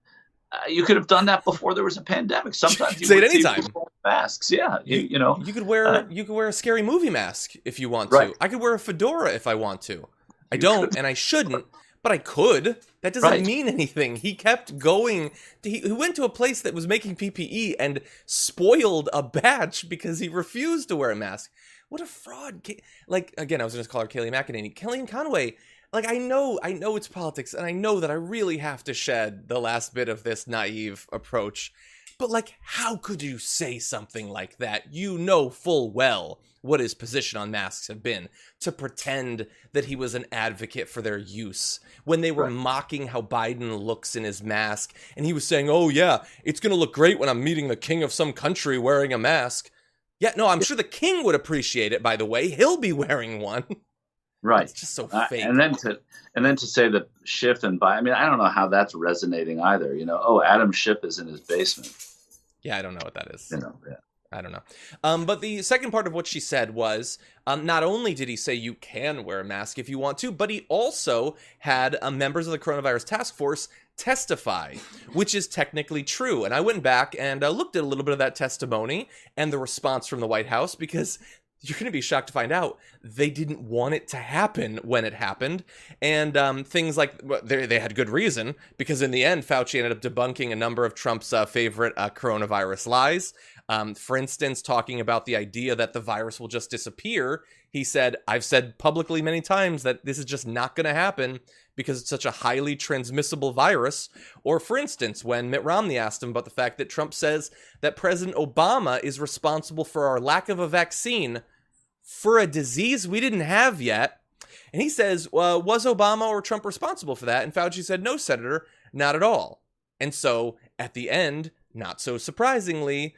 you could have done that before there was a pandemic. Sometimes you say it anytime. Masks, yeah. You could wear a scary movie mask if you want to. I could wear a fedora if I want to. I don't, and I shouldn't. but I could. That doesn't Right. mean anything. He kept going. He went to a place that was making PPE and spoiled a batch because he refused to wear a mask. What a fraud. Like, again, I was going to call her Kayleigh McEnany. Kellyanne Conway, like, I know it's politics, and I know that I really have to shed the last bit of this naive approach. But, like, how could you say something like that? You know full well what his position on masks have been, to pretend that he was an advocate for their use when they were mocking how Biden looks in his mask, and he was saying, oh yeah, it's gonna look great when I'm meeting the king of some country wearing a mask. Yeah, no, I'm sure the king would appreciate it, by the way. He'll be wearing one. Right. It's just so fake. And then to say that Schiff and Biden, I mean, I don't know how that's resonating either. You know, oh, Adam Schiff is in his basement. Yeah, I don't know what that is. You know, yeah. I don't know. But the second part of what she said was, not only did he say you can wear a mask if you want to, but he also had members of the coronavirus task force testify, which is technically true. And I went back and looked at a little bit of that testimony and the response from the White House, because you're going to be shocked to find out they didn't want it to happen when it happened. And things like, they had good reason, because in the end, Fauci ended up debunking a number of Trump's favorite coronavirus lies. For instance, talking about the idea that the virus will just disappear. He said, I've said publicly many times that this is just not going to happen because it's such a highly transmissible virus. Or for instance, when Mitt Romney asked him about the fact that Trump says that President Obama is responsible for our lack of a vaccine for a disease we didn't have yet. And he says, was Obama or Trump responsible for that? And Fauci said, no, Senator, not at all. And so at the end, not so surprisingly,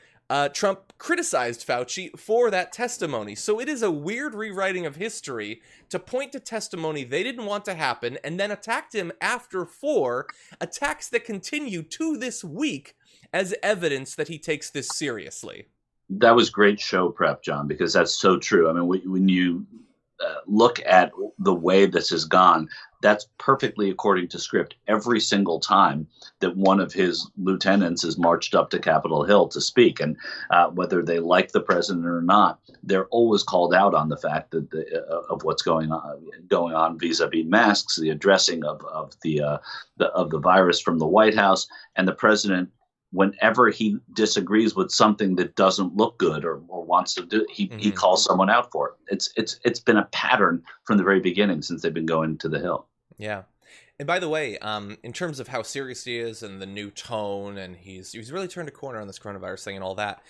Trump criticized Fauci for that testimony. So it is a weird rewriting of history to point to testimony they didn't want to happen and then attacked him after for attacks that continue to this week as evidence that he takes this seriously. That was great show prep, John, because that's so true. I mean, when you look at the way this has gone, that's perfectly according to script every single time that one of his lieutenants is marched up to Capitol Hill to speak. And whether they like the president or not, they're always called out on the fact that of what's going on vis-a-vis masks, the addressing of the virus from the White House, and the president. Whenever he disagrees with something that doesn't look good or wants to do, he calls someone out for it. It's been a pattern from the very beginning since they've been going to the Hill. Yeah. And by the way, in terms of how serious he is and the new tone, and he's really turned a corner on this coronavirus thing and all that.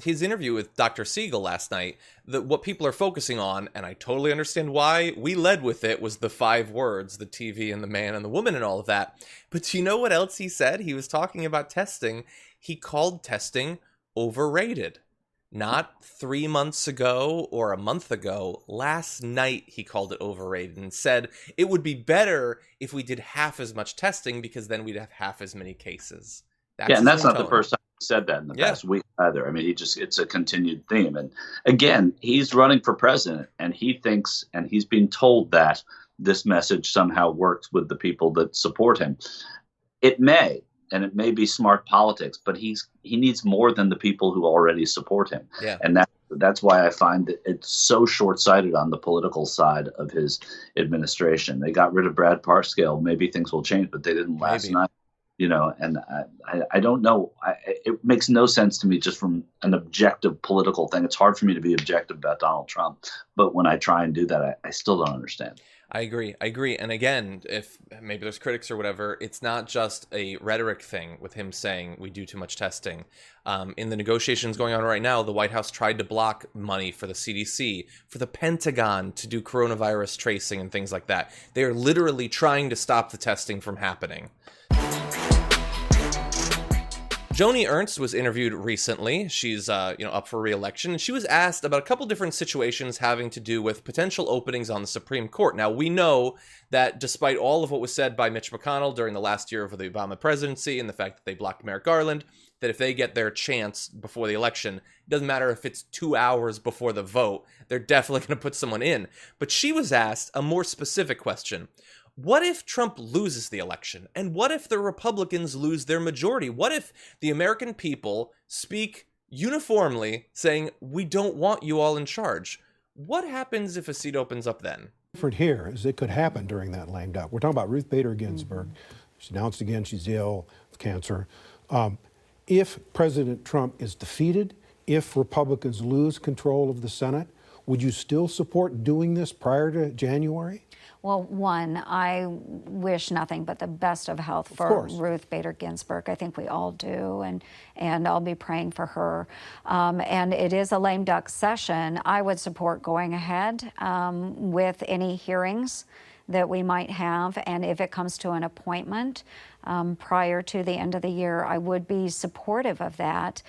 His interview with Dr. Siegel last night, what people are focusing on, and I totally understand why we led with it, was the 5 words, the TV and the man and the woman and all of that. But do you know what else he said? He was talking about testing. He called testing overrated. Not 3 months ago or a month ago. Last night, he called it overrated and said it would be better if we did half as much testing because then we'd have half as many cases. And that's not the first time he said that in the past week either. I mean, it's a continued theme. And again, he's running for president and he thinks, and he's being told that this message somehow works with the people that support him. It may. And it may be smart politics, but he needs more than the people who already support him. Yeah. And that's why I find that it's so short-sighted on the political side of his administration. They got rid of Brad Parscale. Maybe things will change, but they didn't last night. You know, and I don't know. It makes no sense to me just from an objective political thing. It's hard for me to be objective about Donald Trump. But when I try and do that, I still don't understand. I agree. And again, if maybe there's critics or whatever, it's not just a rhetoric thing with him saying we do too much testing. In the negotiations going on right now, the White House tried to block money for the CDC, for the Pentagon to do coronavirus tracing and things like that. They are literally trying to stop the testing from happening. Joni Ernst was interviewed recently. She's up for re-election, and she was asked about a couple different situations having to do with potential openings on the Supreme Court. Now, we know that despite all of what was said by Mitch McConnell during the last year of the Obama presidency and the fact that they blocked Merrick Garland, that if they get their chance before the election, it doesn't matter if it's 2 hours before the vote, they're definitely going to put someone in. But she was asked a more specific question. What if Trump loses the election? And what if the Republicans lose their majority? What if the American people speak uniformly saying, we don't want you all in charge? What happens if a seat opens up then? different here is it could happen during that lame duck. We're talking about Ruth Bader Ginsburg. She announced again she's ill with cancer. If President Trump is defeated, if Republicans lose control of the Senate, would you still support doing this prior to January? Well, one, I wish nothing but the best of health for Ruth Bader Ginsburg. I think we all do, and I'll be praying for her. And it is a lame duck session. I would support going ahead with any hearings that we might have, and if it comes to an appointment prior to the end of the year, I would be supportive of that.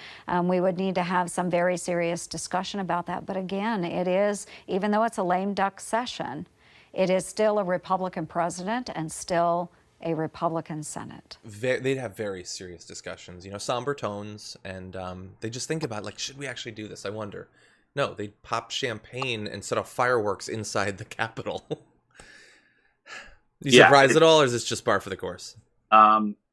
We would need to have some very serious discussion about that. But again, it is, even though it's a lame duck session, it is still a Republican president and still a Republican Senate. They'd have very serious discussions, somber tones, and they just think about, like, should we actually do this? I wonder. No, they'd pop champagne and set off fireworks inside the Capitol. You surprised at all, or is this just par for the course?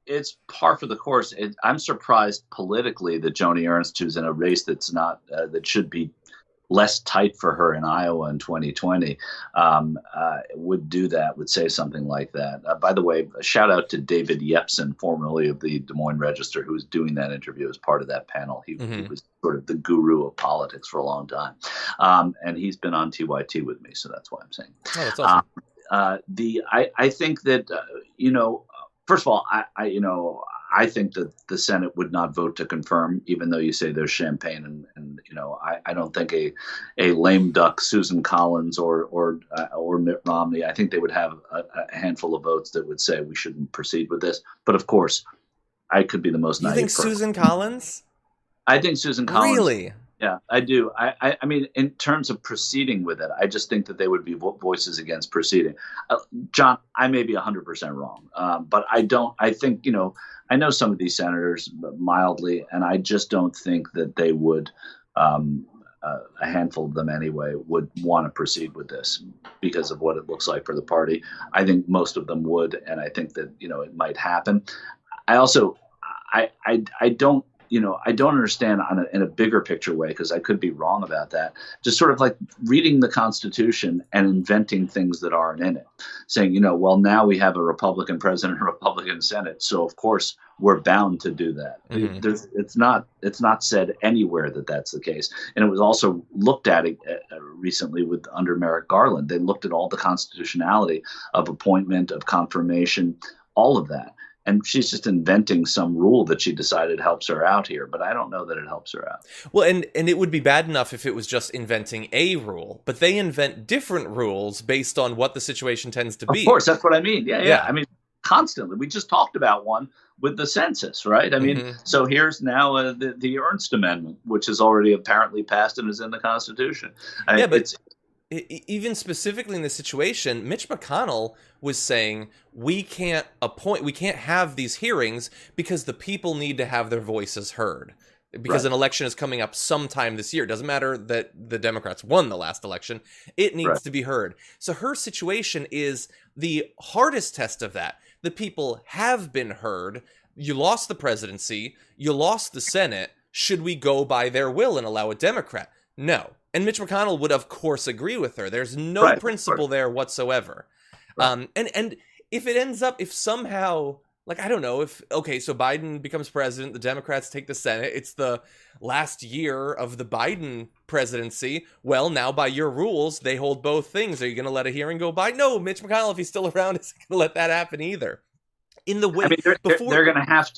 It's par for the course. I'm surprised politically that Joni Ernst, who's in a race that's not that should be less tight for her in Iowa in 2020, would do that, would say something like that. By the way, a shout out to David Yepsen, formerly of the Des Moines Register, who was doing that interview as part of that panel. He was sort of the guru of politics for a long time. And he's been on TYT with me, so that's why I'm saying. Oh, that's awesome. I think that, first of all, I think that the Senate would not vote to confirm, even though you say there's champagne, and I don't think a lame duck Susan Collins or Mitt Romney. I think they would have a handful of votes that would say we shouldn't proceed with this. But of course, I could be the most naive. You think Susan Collins? I think Susan Collins. Really? Yeah, I do. I mean, in terms of proceeding with it, I just think that they would be voices against proceeding. John, I may be 100% wrong, but I don't. I think, I know some of these senators mildly, and I just don't think that they would, a handful of them anyway, would want to proceed with this because of what it looks like for the party. I think most of them would, and I think that, it might happen. I also, I don't. I don't understand in a bigger picture way, because I could be wrong about that, just sort of like reading the Constitution and inventing things that aren't in it, saying, well, now we have a Republican president, a Republican Senate, so of course we're bound to do that. It's not said anywhere that that's the case. And it was also looked at recently under Merrick Garland. They looked at all the constitutionality of appointment, of confirmation, all of that. And she's just inventing some rule that she decided helps her out here, but I don't know that it helps her out. Well, and it would be bad enough if it was just inventing a rule, but they invent different rules based on what the situation tends to be. Of course, that's what I mean. Yeah. I mean, constantly. We just talked about one with the census, right? I mean, so here's now the Ernst Amendment, which is already apparently passed and is in the Constitution. But even specifically in this situation, Mitch McConnell was saying we can't have these hearings because the people need to have their voices heard. Because an election is coming up sometime this year. It doesn't matter that the Democrats won the last election. It needs to be heard. So her situation is the hardest test of that. The people have been heard. You lost the presidency. You lost the Senate. Should we go by their will and allow a Democrat? No. And Mitch McConnell would, of course, agree with her. There's no principle there whatsoever. And if it ends up, if somehow, like, I don't know, so Biden becomes president, the Democrats take the Senate, it's the last year of the Biden presidency. Well, now by your rules, they hold both things. Are you going to let a hearing go by? No, Mitch McConnell, if he's still around, isn't going to let that happen either. In the way, they're going to have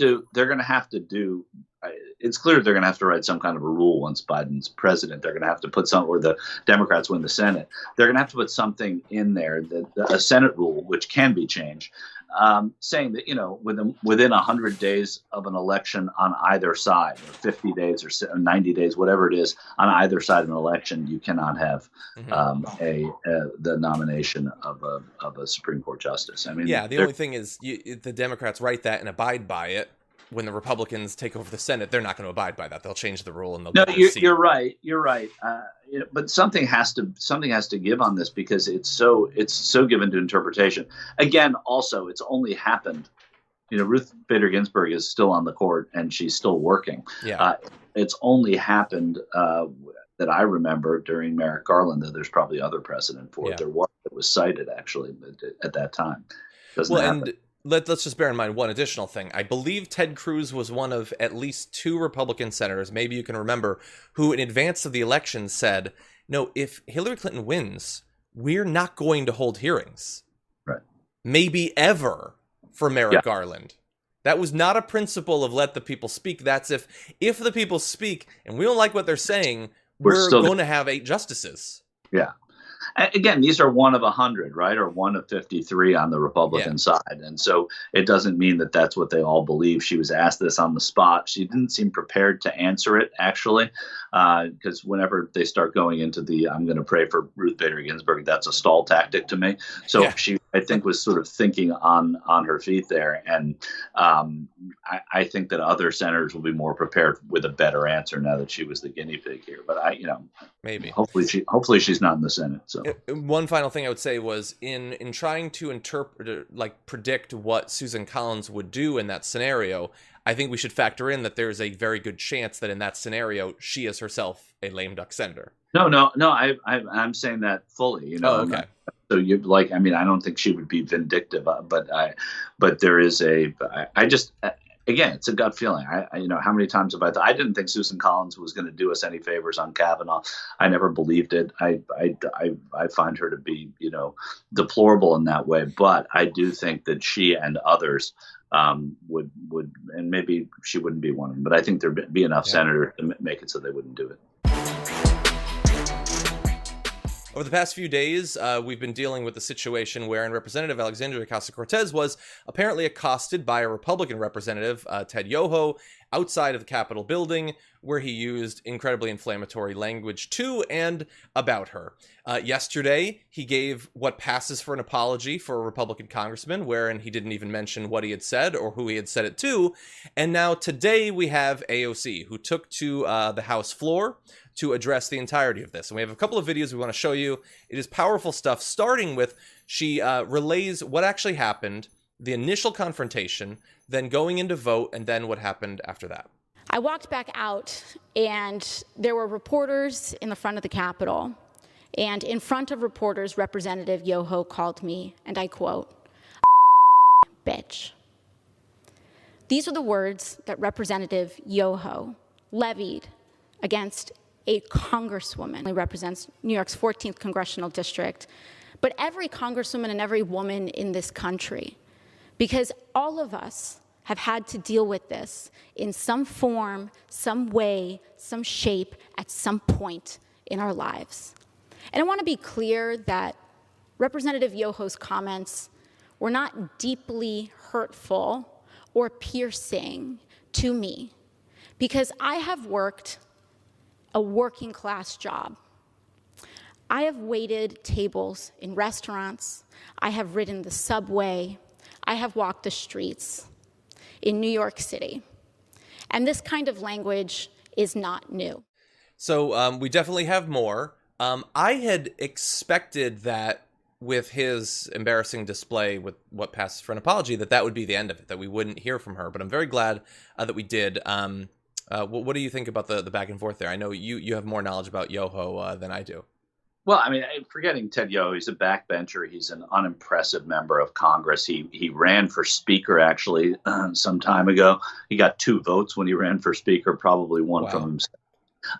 to do. It's clear they're going to have to write some kind of a rule once Biden's president. They're going to have to put or the Democrats win the Senate. They're going to have to put something in there, a Senate rule, which can be changed, saying that, within 100 days of an election on either side, or 50 days or 90 days, whatever it is, on either side of an election, you cannot have the nomination of a Supreme Court justice. I mean, the only thing is the Democrats write that and abide by it. When the Republicans take over the Senate, they're not going to abide by that. They'll change the rule and they'll. No, you're right. You're right. But something has to give on this, because it's so given to interpretation. Again, also, it's only happened. Ruth Bader Ginsburg is still on the court and she's still working. Yeah. It's only happened that I remember during Merrick Garland. Though there's probably other precedent for it. There was was cited actually at that time. Doesn't well, happen. And let's just bear in mind one additional thing. I believe Ted Cruz was one of at least 2 Republican senators, maybe you can remember, who in advance of the election said, no, if Hillary Clinton wins, we're not going to hold hearings. Right. Maybe ever for Merrick Garland. That was not a principle of let the people speak. That's if the people speak and we don't like what they're saying, we're going to have 8 justices. Yeah. Again, these are 1 of 100, right? Or 1 of 53 on the Republican side. And so it doesn't mean that that's what they all believe. She was asked this on the spot. She didn't seem prepared to answer it, actually, because whenever they start going into the I'm going to pray for Ruth Bader Ginsburg, that's a stall tactic to me. So she, I think, was sort of thinking on her feet there. And I think that other senators will be more prepared with a better answer now that she was the guinea pig here. But maybe hopefully she's not in the Senate. So one final thing I would say was in trying to interpret, predict what Susan Collins would do in that scenario, I think we should factor in that there's a very good chance that in that scenario she is herself a lame duck senator. No. I'm saying that fully. Oh, okay. So I don't think she would be vindictive, but there is again, it's a gut feeling. How many times have I didn't think Susan Collins was going to do us any favors on Kavanaugh. I never believed it. I find her to be, deplorable in that way. But I do think that she and others would, and maybe she wouldn't be one of them, but I think there'd be enough senators to make it so they wouldn't do it. Over the past few days, we've been dealing with the situation wherein Representative Alexandria Ocasio-Cortez was apparently accosted by a Republican representative, Ted Yoho, outside of the Capitol building, where he used incredibly inflammatory language to and about her. Yesterday, he gave what passes for an apology for a Republican congressman, wherein he didn't even mention what he had said or who he had said it to. And now today we have AOC, who took to the House floor to address the entirety of this. And we have a couple of videos we want to show you. It is powerful stuff, starting with she relays what actually happened, the initial confrontation, then going into vote, and then what happened after that. I walked back out, and there were reporters in the front of the Capitol. And in front of reporters, Representative Yoho called me, and I quote, bitch. These are the words that Representative Yoho levied against a congresswoman who represents New York's 14th congressional district, but every congresswoman and every woman in this country, because all of us have had to deal with this in some form, some way, some shape, at some point in our lives. And I want to be clear that Representative Yoho's comments were not deeply hurtful or piercing to me, because I have worked a working class job. I have waited tables in restaurants. I have ridden the subway. I have walked the streets in New York City. And this kind of language is not new. So we definitely have more. I had expected that with his embarrassing display with what passes for an apology, that would be the end of it, that we wouldn't hear from her. But I'm very glad that we did. What do you think about the back and forth there? I know you have more knowledge about Yoho than I do. Well, forgetting Ted Yoho, he's a backbencher. He's an unimpressive member of Congress. He ran for speaker, actually, some time ago. He got 2 votes when he ran for speaker, probably one from himself.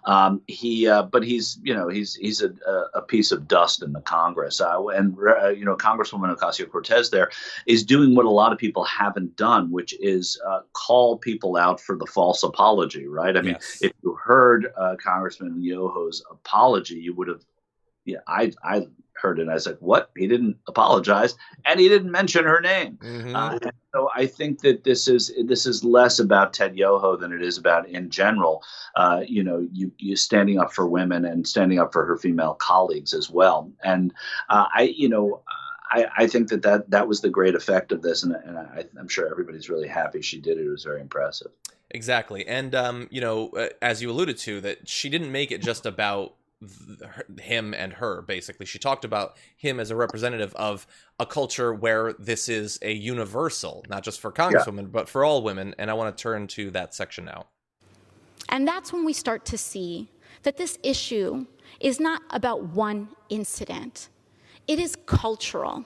But he's a piece of dust in the Congress. Congresswoman Ocasio-Cortez there is doing what a lot of people haven't done, which is call people out for the false apology, right? If you heard Congressman Yoho's apology, you would have, I heard it and I was like, what? He didn't apologize and he didn't mention her name. Mm-hmm. So I think that this is less about Ted Yoho than it is about, in general, you standing up for women and standing up for her female colleagues as well. And I think that was the great effect of this, and I'm sure everybody's really happy she did it. It was very impressive. Exactly, and as you alluded to, that she didn't make it just about him and her. Basically, she talked about him as a representative of a culture where this is a universal, not just for congresswomen, but for all women. And I want to turn to that section now. And that's when we start to see that this issue is not about one incident. It is cultural.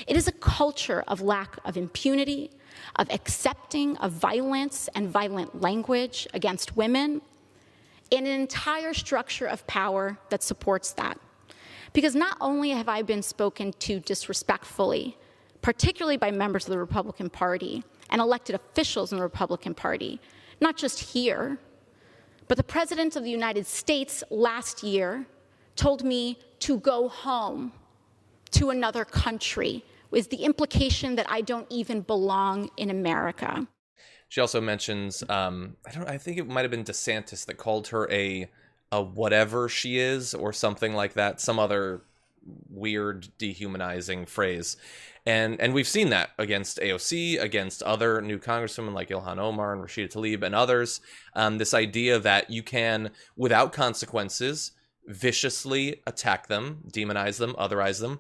It is a culture of lack of impunity, of accepting of violence and violent language against women, and an entire structure of power that supports that. Because not only have I been spoken to disrespectfully, particularly by members of the Republican Party and elected officials in the Republican Party, not just here, but the President of the United States last year told me to go home to another country, with the implication that I don't even belong in America. She also mentions, I think it might have been DeSantis that called her a whatever she is, or something like that, some other weird dehumanizing phrase. And we've seen that against AOC, against other new congresswomen like Ilhan Omar and Rashida Tlaib and others. This idea that you can, without consequences, viciously attack them, demonize them, otherize them,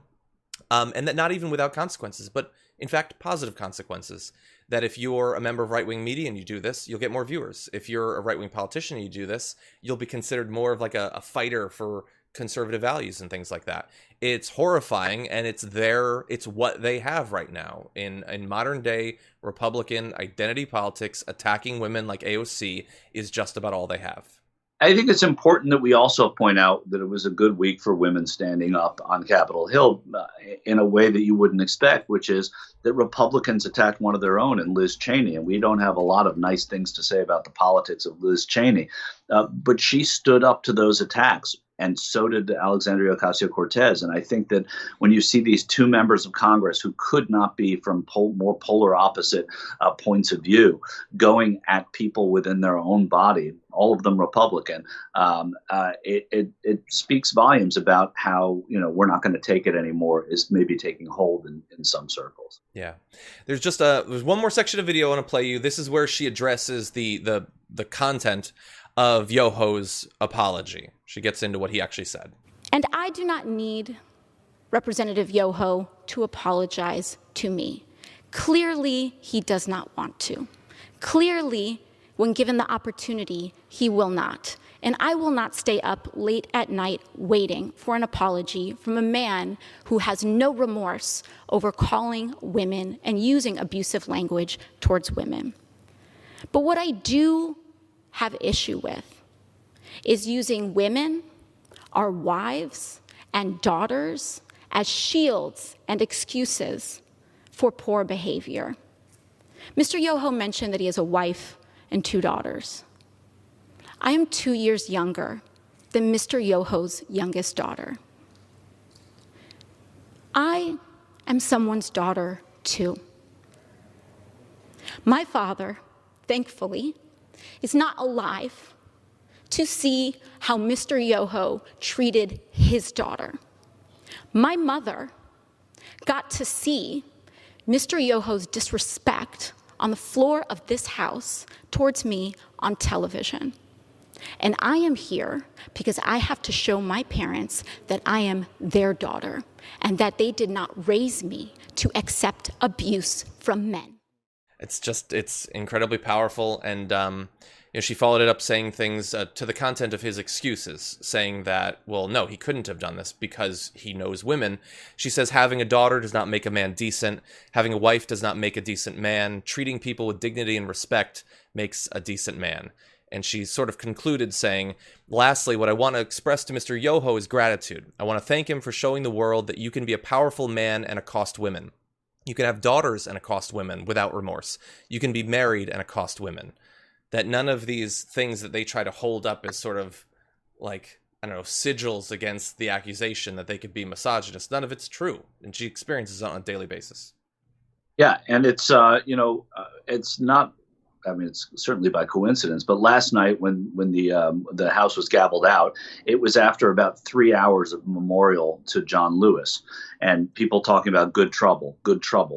and that not even without consequences, but in fact positive consequences. That if you're a member of right-wing media and you do this, you'll get more viewers. If you're a right-wing politician and you do this, you'll be considered more of like a fighter for conservative values and things like that. It's horrifying, and it's what they have right now in modern day Republican identity politics. Attacking women like AOC is just about all they have. I think it's important that we also point out that it was a good week for women standing up on Capitol Hill in a way that you wouldn't expect, which is that Republicans attacked one of their own in Liz Cheney. And we don't have a lot of nice things to say about the politics of Liz Cheney, but she stood up to those attacks. And so did Alexandria Ocasio-Cortez. And I think that when you see these two members of Congress who could not be from more polar opposite points of view going at people within their own body, all of them Republican, it speaks volumes about how, we're not going to take it anymore is maybe taking hold in some circles. Yeah. There's one more section of video I want to play you. This is where she addresses the content of Yoho's apology. She gets into what he actually said. And I do not need Representative Yoho to apologize to me. Clearly, he does not want to. Clearly, when given the opportunity, he will not. And I will not stay up late at night waiting for an apology from a man who has no remorse over calling women and using abusive language towards women. But what I do have issue with is using women, our wives and daughters, as shields and excuses for poor behavior. Mr. Yoho mentioned that he has a wife and 2 daughters. I am 2 years younger than Mr. Yoho's youngest daughter. I am someone's daughter too. My father, thankfully, is not alive to see how Mr. Yoho treated his daughter. My mother got to see Mr. Yoho's disrespect on the floor of this house towards me on television. And I am here because I have to show my parents that I am their daughter and that they did not raise me to accept abuse from men. It's incredibly powerful, and she followed it up saying things to the content of his excuses, saying that, well, no, he couldn't have done this because he knows women. She says having a daughter does not make a man decent. Having a wife does not make a decent man. Treating people with dignity and respect makes a decent man. And she sort of concluded saying, lastly, what I want to express to Mr. Yoho is gratitude. I want to thank him for showing the world that you can be a powerful man and accost women. You can have daughters and accost women without remorse. You can be married and accost women. That none of these things that they try to hold up as sort of like, I don't know, sigils against the accusation that they could be misogynist, none of it's true. And she experiences it on a daily basis. Yeah, and it's, it's not, I mean, it's certainly by coincidence, but last night when the House was gabbled out, it was after about 3 hours of memorial to John Lewis and people talking about good trouble,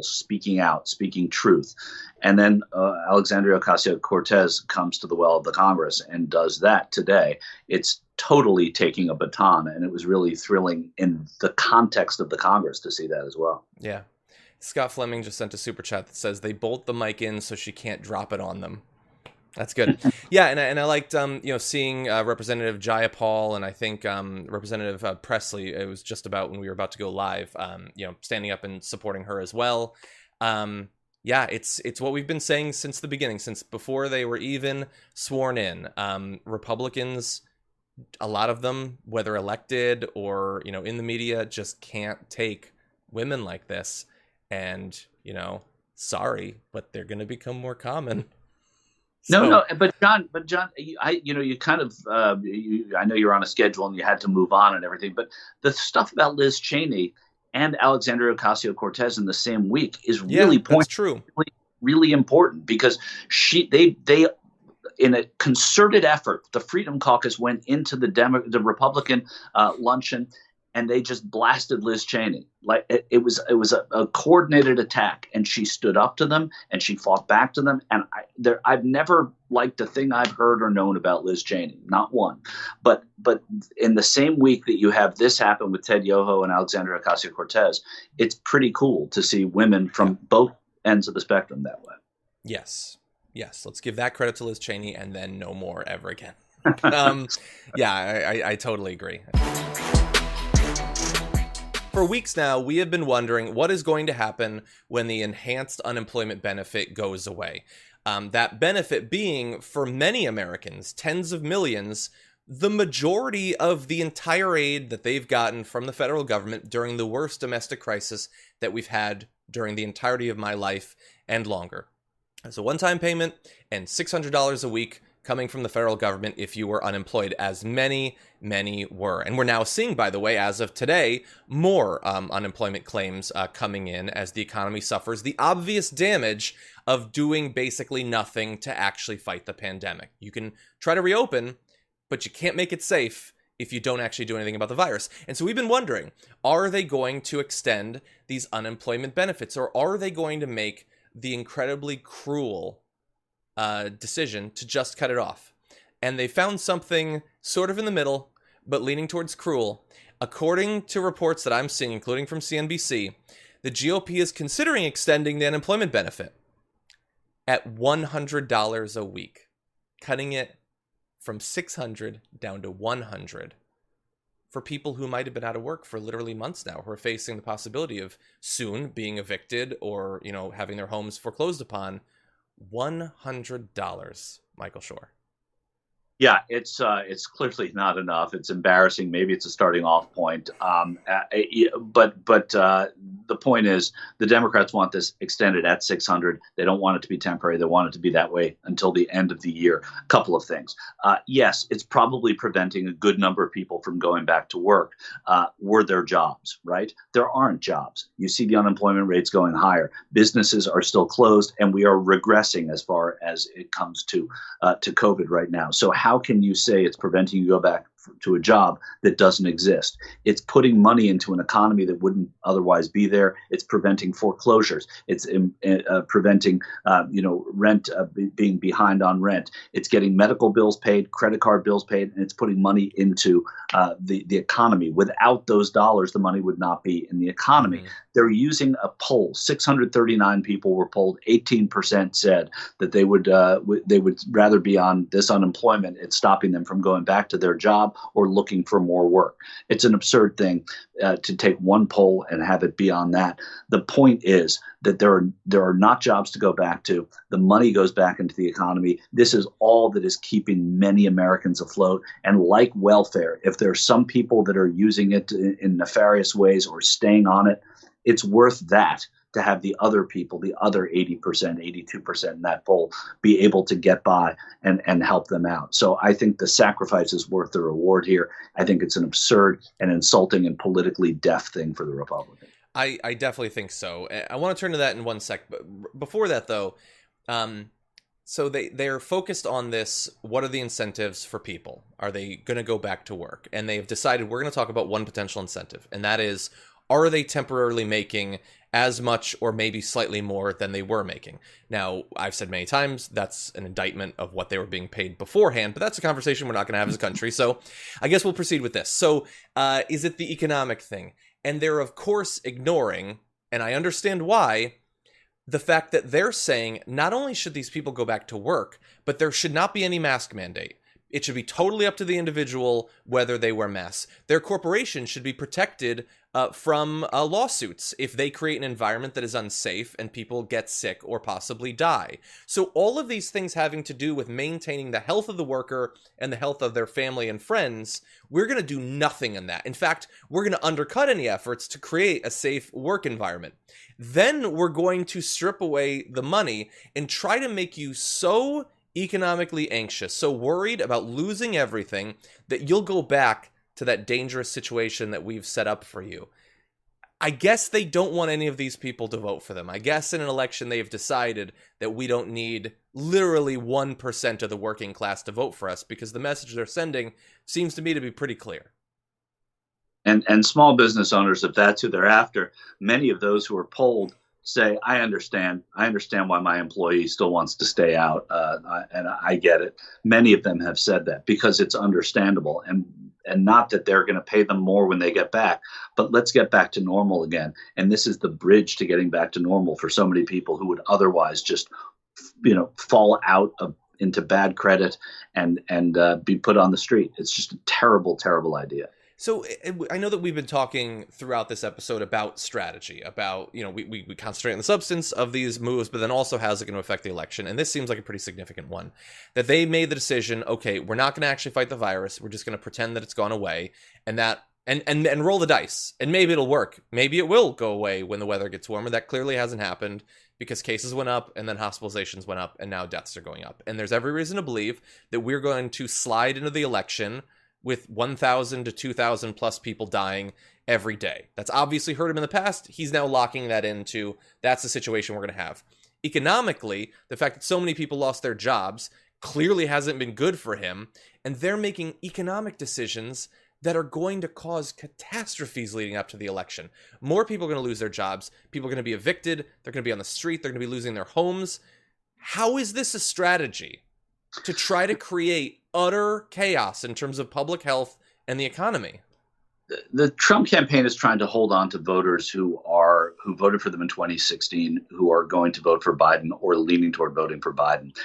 speaking out, speaking truth. And then Alexandria Ocasio-Cortez comes to the well of the Congress and does that today. It's totally taking a baton, and it was really thrilling in the context of the Congress to see that as well. Yeah. Scott Fleming just sent a super chat that says they bolt the mic in so she can't drop it on them. That's good. Yeah, and I liked seeing Representative Jayapal and I think Representative Presley. It was just about when we were about to go live. Standing up and supporting her as well. Yeah, it's what we've been saying since the beginning, since before they were even sworn in. Republicans, a lot of them, whether elected or in the media, just can't take women like this. And sorry, but they're going to become more common. No, but John, you kind of, I know you're on a schedule and you had to move on and everything, but the stuff about Liz Cheney and Alexandria Ocasio-Cortez in the same week is really that's true. Really important because they in a concerted effort, the Freedom Caucus went into the Republican luncheon and they just blasted Liz Cheney. Like it was a coordinated attack, and she stood up to them and she fought back to them. And I've never liked a thing I've heard or known about Liz Cheney, not one. But in the same week that you have this happen with Ted Yoho and Alexandria Ocasio-Cortez, it's pretty cool to see women from both ends of the spectrum that way. Yes, let's give that credit to Liz Cheney and then no more ever again. I totally agree. For weeks now, we have been wondering what is going to happen when the enhanced unemployment benefit goes away. That benefit being, for many Americans, tens of millions, the majority of the entire aid that they've gotten from the federal government during the worst domestic crisis that we've had during the entirety of my life and longer. It's a one-time payment and $600 a week coming from the federal government if you were unemployed, as many were. And we're now seeing, by the way, as of today, more unemployment claims coming in as the economy suffers the obvious damage of doing basically nothing to actually fight the pandemic. You can try to reopen, but you can't make it safe if you don't actually do anything about the virus. And so we've been wondering, are they going to extend these unemployment benefits, or are they going to make the incredibly cruel decision to just cut it off? And they found something sort of in the middle, but leaning towards cruel. According to reports that I'm seeing, including from CNBC, the GOP is considering extending the unemployment benefit at $100 a week, cutting it from $600 down to $100 for people who might have been out of work for literally months now, who are facing the possibility of soon being evicted or, having their homes foreclosed upon. $100, Michael Shore. Yeah, it's clearly not enough. It's embarrassing. Maybe it's a starting off point. But the point is, the Democrats want this extended at 600. They don't want it to be temporary. They want it to be that way until the end of the year. A couple of things. Yes, it's probably preventing a good number of people from going back to work. Were there jobs, right? There aren't jobs. You see the unemployment rates going higher. Businesses are still closed, and we are regressing as far as it comes to COVID right now. So how can you say it's preventing you go back to a job that doesn't exist? It's putting money into an economy that wouldn't otherwise be there. It's preventing foreclosures. It's preventing, rent being behind on rent. It's getting medical bills paid, credit card bills paid, and it's putting money into the economy. Without those dollars, the money would not be in the economy. Mm-hmm. They're using a poll. 639 people were polled. 18% said that they would rather be on this unemployment. It's stopping them from going back to their job or looking for more work. It's an absurd thing to take one poll and have it be on that. The point is that there are not jobs to go back to. The money goes back into the economy. This is all that is keeping many Americans afloat. And like welfare, if there are some people that are using it in nefarious ways or staying on it, it's worth that to have the other people, the other 80%, 82% in that poll, be able to get by and help them out. So I think the sacrifice is worth the reward here. I think it's an absurd and insulting and politically deaf thing for the Republicans. I definitely think so. I want to turn to that in one sec. But before that, though, so they're focused on this. What are the incentives for people? Are they going to go back to work? And they've decided we're going to talk about one potential incentive, and that is, are they temporarily making as much or maybe slightly more than they were making? Now, I've said many times that's an indictment of what they were being paid beforehand, but that's a conversation we're not going to have as a country. So I guess we'll proceed with this. So is it the economic thing? And they're, of course, ignoring, and I understand why, the fact that they're saying not only should these people go back to work, but there should not be any mask mandate. It should be totally up to the individual whether they wear masks. Their corporation should be protected from lawsuits if they create an environment that is unsafe and people get sick or possibly die. So all of these things having to do with maintaining the health of the worker and the health of their family and friends, we're going to do nothing in that. In fact, we're going to undercut any efforts to create a safe work environment. Then we're going to strip away the money and try to make you so economically anxious, so worried about losing everything that you'll go back to that dangerous situation that we've set up for you. I guess they don't want any of these people to vote for them. I guess in an election they've decided that we don't need literally 1% of the working class to vote for us, because the message they're sending seems to me to be pretty clear. And small business owners, if that's who they're after, many of those who are polled say, I understand why my employee still wants to stay out, and I get it. Many of them have said that because it's understandable, and not that they're going to pay them more when they get back, but let's get back to normal again. And this is the bridge to getting back to normal for so many people who would otherwise just, fall out into bad credit and be put on the street. It's just a terrible, terrible idea. So I know that we've been talking throughout this episode about strategy, about, we concentrate on the substance of these moves, but then also how's it going to affect the election? And this seems like a pretty significant one, that they made the decision, okay, we're not going to actually fight the virus. We're just going to pretend that it's gone away and roll the dice. And maybe it'll work. Maybe it will go away when the weather gets warmer. That clearly hasn't happened because cases went up and then hospitalizations went up and now deaths are going up. And there's every reason to believe that we're going to slide into the election with 1,000 to 2,000 plus people dying every day. That's obviously hurt him in the past. He's now locking that into, that's the situation we're going to have. Economically, the fact that so many people lost their jobs clearly hasn't been good for him, and they're making economic decisions that are going to cause catastrophes leading up to the election. More people are going to lose their jobs. People are going to be evicted. They're going to be on the street. They're going to be losing their homes. How is this a strategy to try to create utter chaos in terms of public health and the economy? The Trump campaign is trying to hold on to voters who voted for them in 2016, who are going to vote for Biden or leaning toward voting for Biden.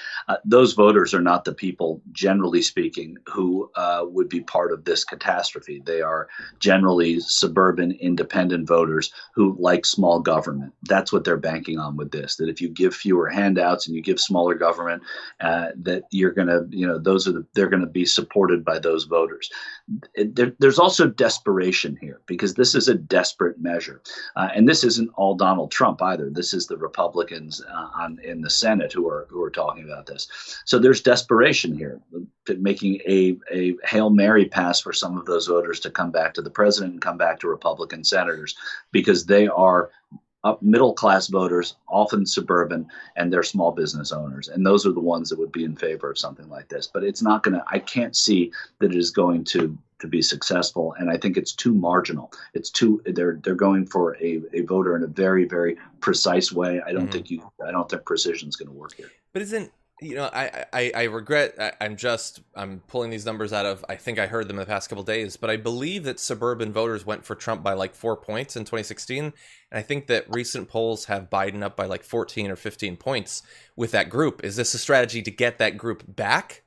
Those voters are not the people, generally speaking, who would be part of this catastrophe. They are generally suburban, independent voters who like small government. That's what they're banking on with this, that if you give fewer handouts and you give smaller government, that you're going to, they're going to be supported by those voters. There's also desperation here because this is a desperate measure. And this isn't all Donald Trump either. This is the Republicans in the Senate who are talking about this. So there's desperation here, making a Hail Mary pass for some of those voters to come back to the president and come back to Republican senators because they are middle class voters, often suburban, and they're small business owners. And those are the ones that would be in favor of something like this. But it's not going to, I can't see that it is going to be successful. And I think it's too marginal. They're going for a voter in a very, very precise way. I don't think precision is going to work here. But isn't, I regret, I'm pulling these numbers out of, I think I heard them in the past couple of days, but I believe that suburban voters went for Trump by like 4 points in 2016. And I think that recent polls have Biden up by like 14 or 15 points with that group. Is this a strategy to get that group back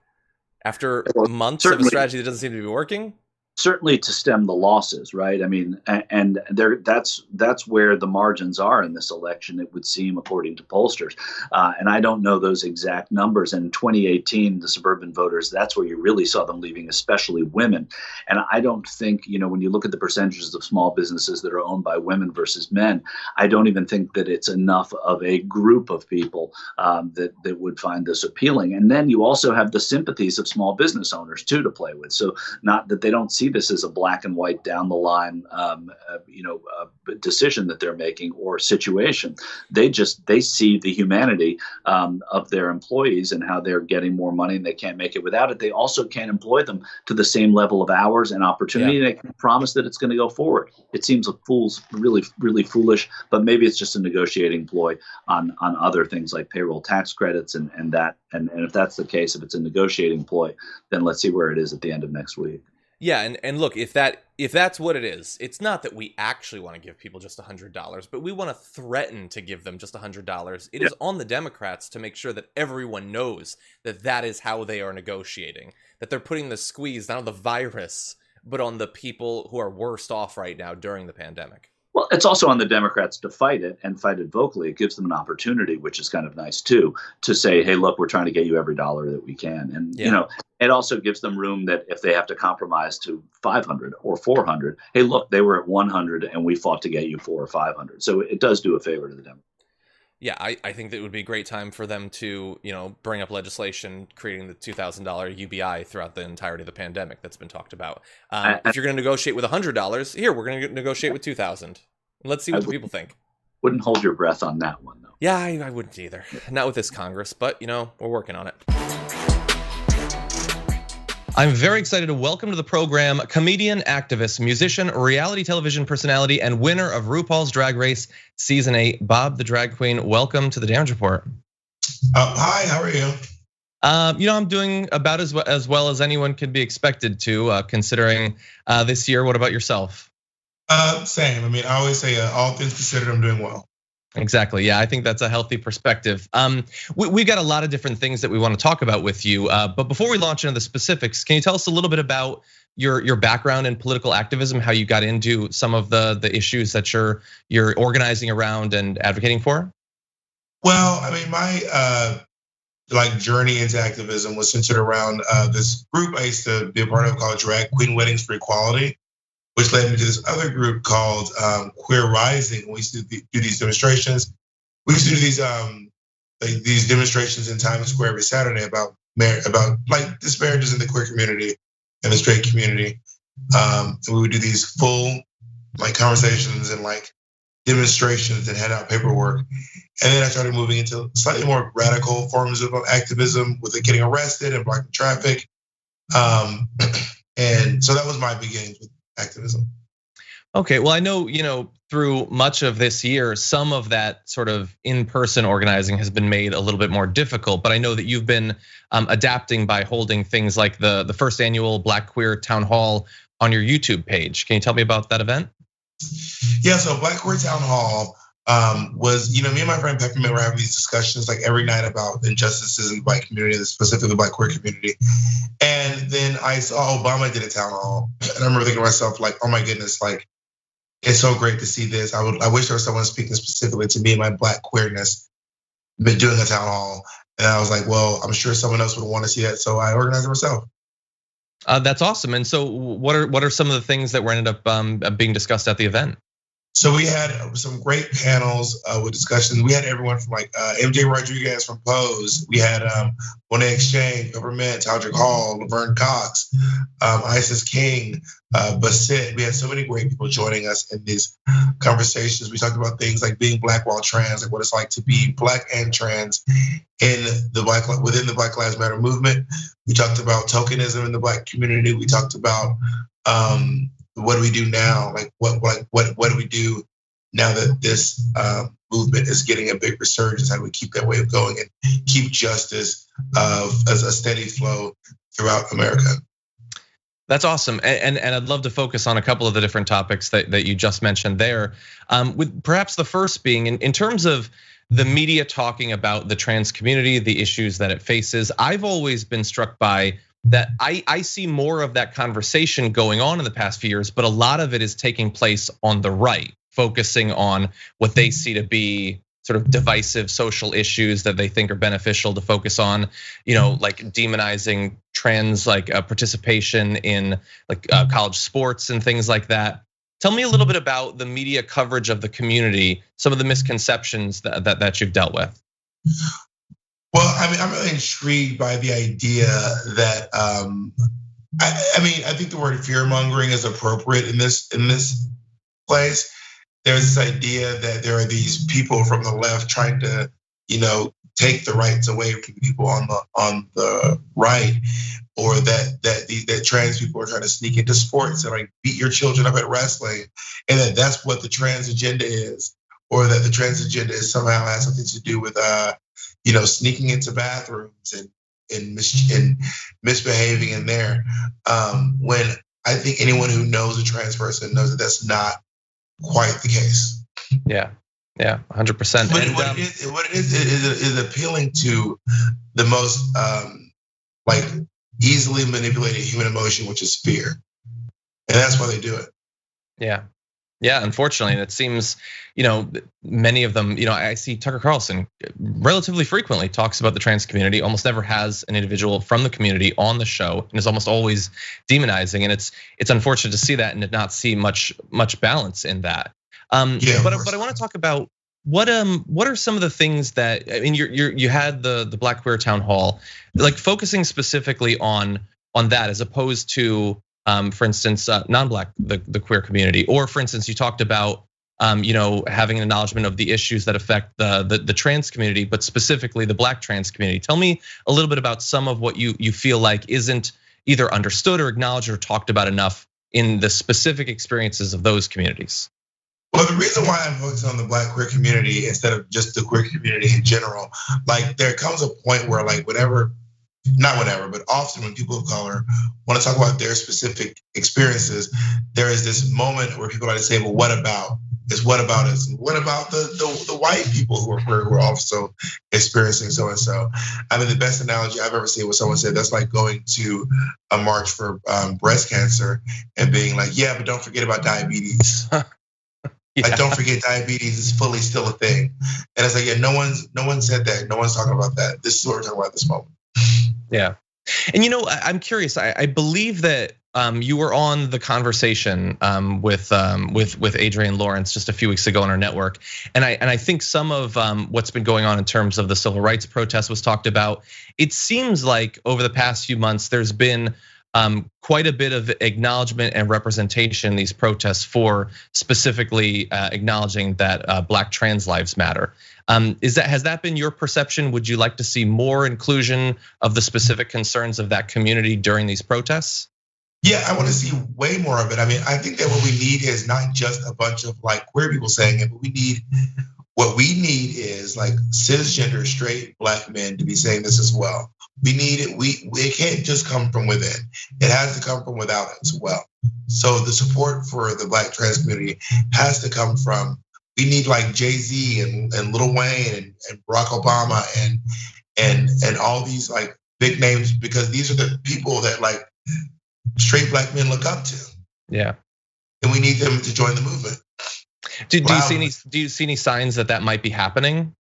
after months of a strategy that doesn't seem to be working? Certainly to stem the losses, right? I mean, and that's where the margins are in this election, it would seem, according to pollsters. And I don't know those exact numbers. And in 2018, the suburban voters, that's where you really saw them leaving, especially women. And I don't think, when you look at the percentages of small businesses that are owned by women versus men, I don't even think that it's enough of a group of people that would find this appealing. And then you also have the sympathies of small business owners, too, to play with. So not that they don't see this as a black and white down the line, decision that they're making or situation. They see the humanity of their employees and how they're getting more money and they can't make it without it. They also can't employ them to the same level of hours and opportunity. Yeah. They can promise that it's going to go forward. It seems like really, really foolish, but maybe it's just a negotiating ploy on other things like payroll tax credits and that. And if that's the case, if it's a negotiating ploy, then let's see where it is at the end of next week. Yeah, and look, if that if that's what it is, it's not that we actually want to give people just $100, but we want to threaten to give them just $100. It is on the Democrats to make sure that everyone knows that that is how they are negotiating, that they're putting the squeeze not on the virus, but on the people who are worst off right now during the pandemic. Well, it's also on the Democrats to fight it and fight it vocally. It gives them an opportunity, which is kind of nice, too, to say, hey, look, we're trying to get you every dollar that we can. And, it also gives them room that if they have to compromise to 500 or 400, hey, look, they were at 100 and we fought to get you 400 or 500. So it does do a favor to the Democrats. Yeah, I think that it would be a great time for them to, bring up legislation creating the $2,000 UBI throughout the entirety of the pandemic that's been talked about. If you're going to negotiate with $100, here, we're going to negotiate with $2,000. Let's see what the people think. Wouldn't hold your breath on that one, though. Yeah, I wouldn't either. Not with this Congress, but, we're working on it. I'm very excited to welcome to the program comedian, activist, musician, reality television personality, and winner of RuPaul's Drag Race Season 8, Bob the Drag Queen. Welcome to the Damage Report. Hi, how are you? I'm doing about as well as anyone could be expected to, considering this year. What about yourself? Same. I mean, I always say all things considered, I'm doing well. Exactly. Yeah, I think that's a healthy perspective. We got a lot of different things that we want to talk about with you. But before we launch into the specifics, can you tell us a little bit about your background in political activism, how you got into some of the issues that you're organizing around and advocating for? Well, I mean, my journey into activism was centered around this group I used to be a part of called Drag Queen Weddings for Equality, which led me to this other group called Queer Rising. We used to do these demonstrations. We used to do these demonstrations in Times Square every Saturday about disparities in the queer community and the straight community. And we would do these full conversations and demonstrations and hand out paperwork. And then I started moving into slightly more radical forms of activism with it getting arrested and blocking traffic. And so that was my beginnings with activism. Okay, well, I know, through much of this year, some of that sort of in-person organizing has been made a little bit more difficult, but I know that you've been adapting by holding things like the first annual Black Queer Town Hall on your YouTube page. Can you tell me about that event? Yeah, so Black Queer Town Hall was, me and my friend Peppermint were having these discussions every night about injustices in the Black community, specifically the Black queer community. And then I saw Obama did a town hall, and I remember thinking to myself, oh my goodness, it's so great to see this. I wish there was someone speaking specifically to me and my Black queerness, been doing a town hall. And I was like, well, I'm sure someone else would want to see that, so I organized it myself. That's awesome. And so, what are some of the things that were ended up being discussed at the event? So we had some great panels with discussions. We had everyone from MJ Rodriguez from Pose. We had Monet Exchange, Peppermint, Taldrick Hall, Laverne Cox, Isis King, Basit. We had so many great people joining us in these conversations. We talked about things like being Black while trans, what it's like to be Black and trans within the Black Lives Matter movement. We talked about tokenism in the Black community. We talked about what do we do now? What do we do now that this movement is getting a big resurgence? How do we keep that way of going and keep justice as a steady flow throughout America? That's awesome, and I'd love to focus on a couple of the different topics that you just mentioned there. With perhaps the first being in terms of the media talking about the trans community, the issues that it faces. I've always been struck by that I see more of that conversation going on in the past few years, but a lot of it is taking place on the right, focusing on what they see to be sort of divisive social issues that they think are beneficial to focus on, like demonizing trans participation in college sports and things like that. Tell me a little bit about the media coverage of the community, some of the misconceptions that you've dealt with. Well, I mean, I'm really intrigued by the idea that I think the word fear mongering is appropriate in this place. There's this idea that there are these people from the left trying to, take the rights away from people on the right, or that trans people are trying to sneak into sports and beat your children up at wrestling, and that's what the trans agenda is, or that the trans agenda is somehow has something to do with sneaking into bathrooms and misbehaving in there. When I think anyone who knows a trans person knows that that's not quite the case. Yeah, 100%. But what it is appealing to the most like easily manipulated human emotion, which is fear, and that's why they do it. Yeah, unfortunately, and it seems, many of them, I see Tucker Carlson relatively frequently talks about the trans community, almost never has an individual from the community on the show, and is almost always demonizing. And it's unfortunate to see that and to not see much balance in that. But I want to talk about what are some of the things that, I mean, you had the Black Queer Town Hall, like focusing specifically on that as opposed to, for instance, non-Black, the queer community, or for instance, you talked about, having an acknowledgement of the issues that affect the trans community, but specifically the Black trans community. Tell me a little bit about some of what you feel like isn't either understood or acknowledged or talked about enough in the specific experiences of those communities. Well, the reason why I'm focusing on the Black queer community instead of just the queer community in general, like there comes a point where like not whenever, but often when people of color want to talk about their specific experiences, there is this moment where people like to say, well, what about this? What about us? What about the white people who are also experiencing so and so? I mean, the best analogy I've ever seen was someone said that's like going to a march for breast cancer and being like, yeah, but don't forget about diabetes. Yeah. Like, don't forget diabetes is fully still a thing. And it's like, yeah, no one said that. No one's talking about that. This is what we're talking about at this moment. Yeah. And I'm curious, I believe that you were on The Conversation with Adrienne Lawrence just a few weeks ago on our network. And I think some of what's been going on in terms of the civil rights protests was talked about. It seems like over the past few months, there's been quite a bit of acknowledgement and representation in these protests for specifically acknowledging that Black trans lives matter. Has that been your perception? Would you like to see more inclusion of the specific concerns of that community during these protests? Yeah, I want to see way more of it. I mean, I think that what we need is not just a bunch of like queer people saying it, but what we need is like cisgender straight Black men to be saying this as well. We need it. It can't just come from within. It has to come from without as well. So the support for the Black trans community has to come from. We need like Jay-Z and Lil Wayne and Barack Obama and all these like big names, because these are the people that like straight Black men look up to. Yeah. And we need them to join the movement. Do you see any signs that might be happening?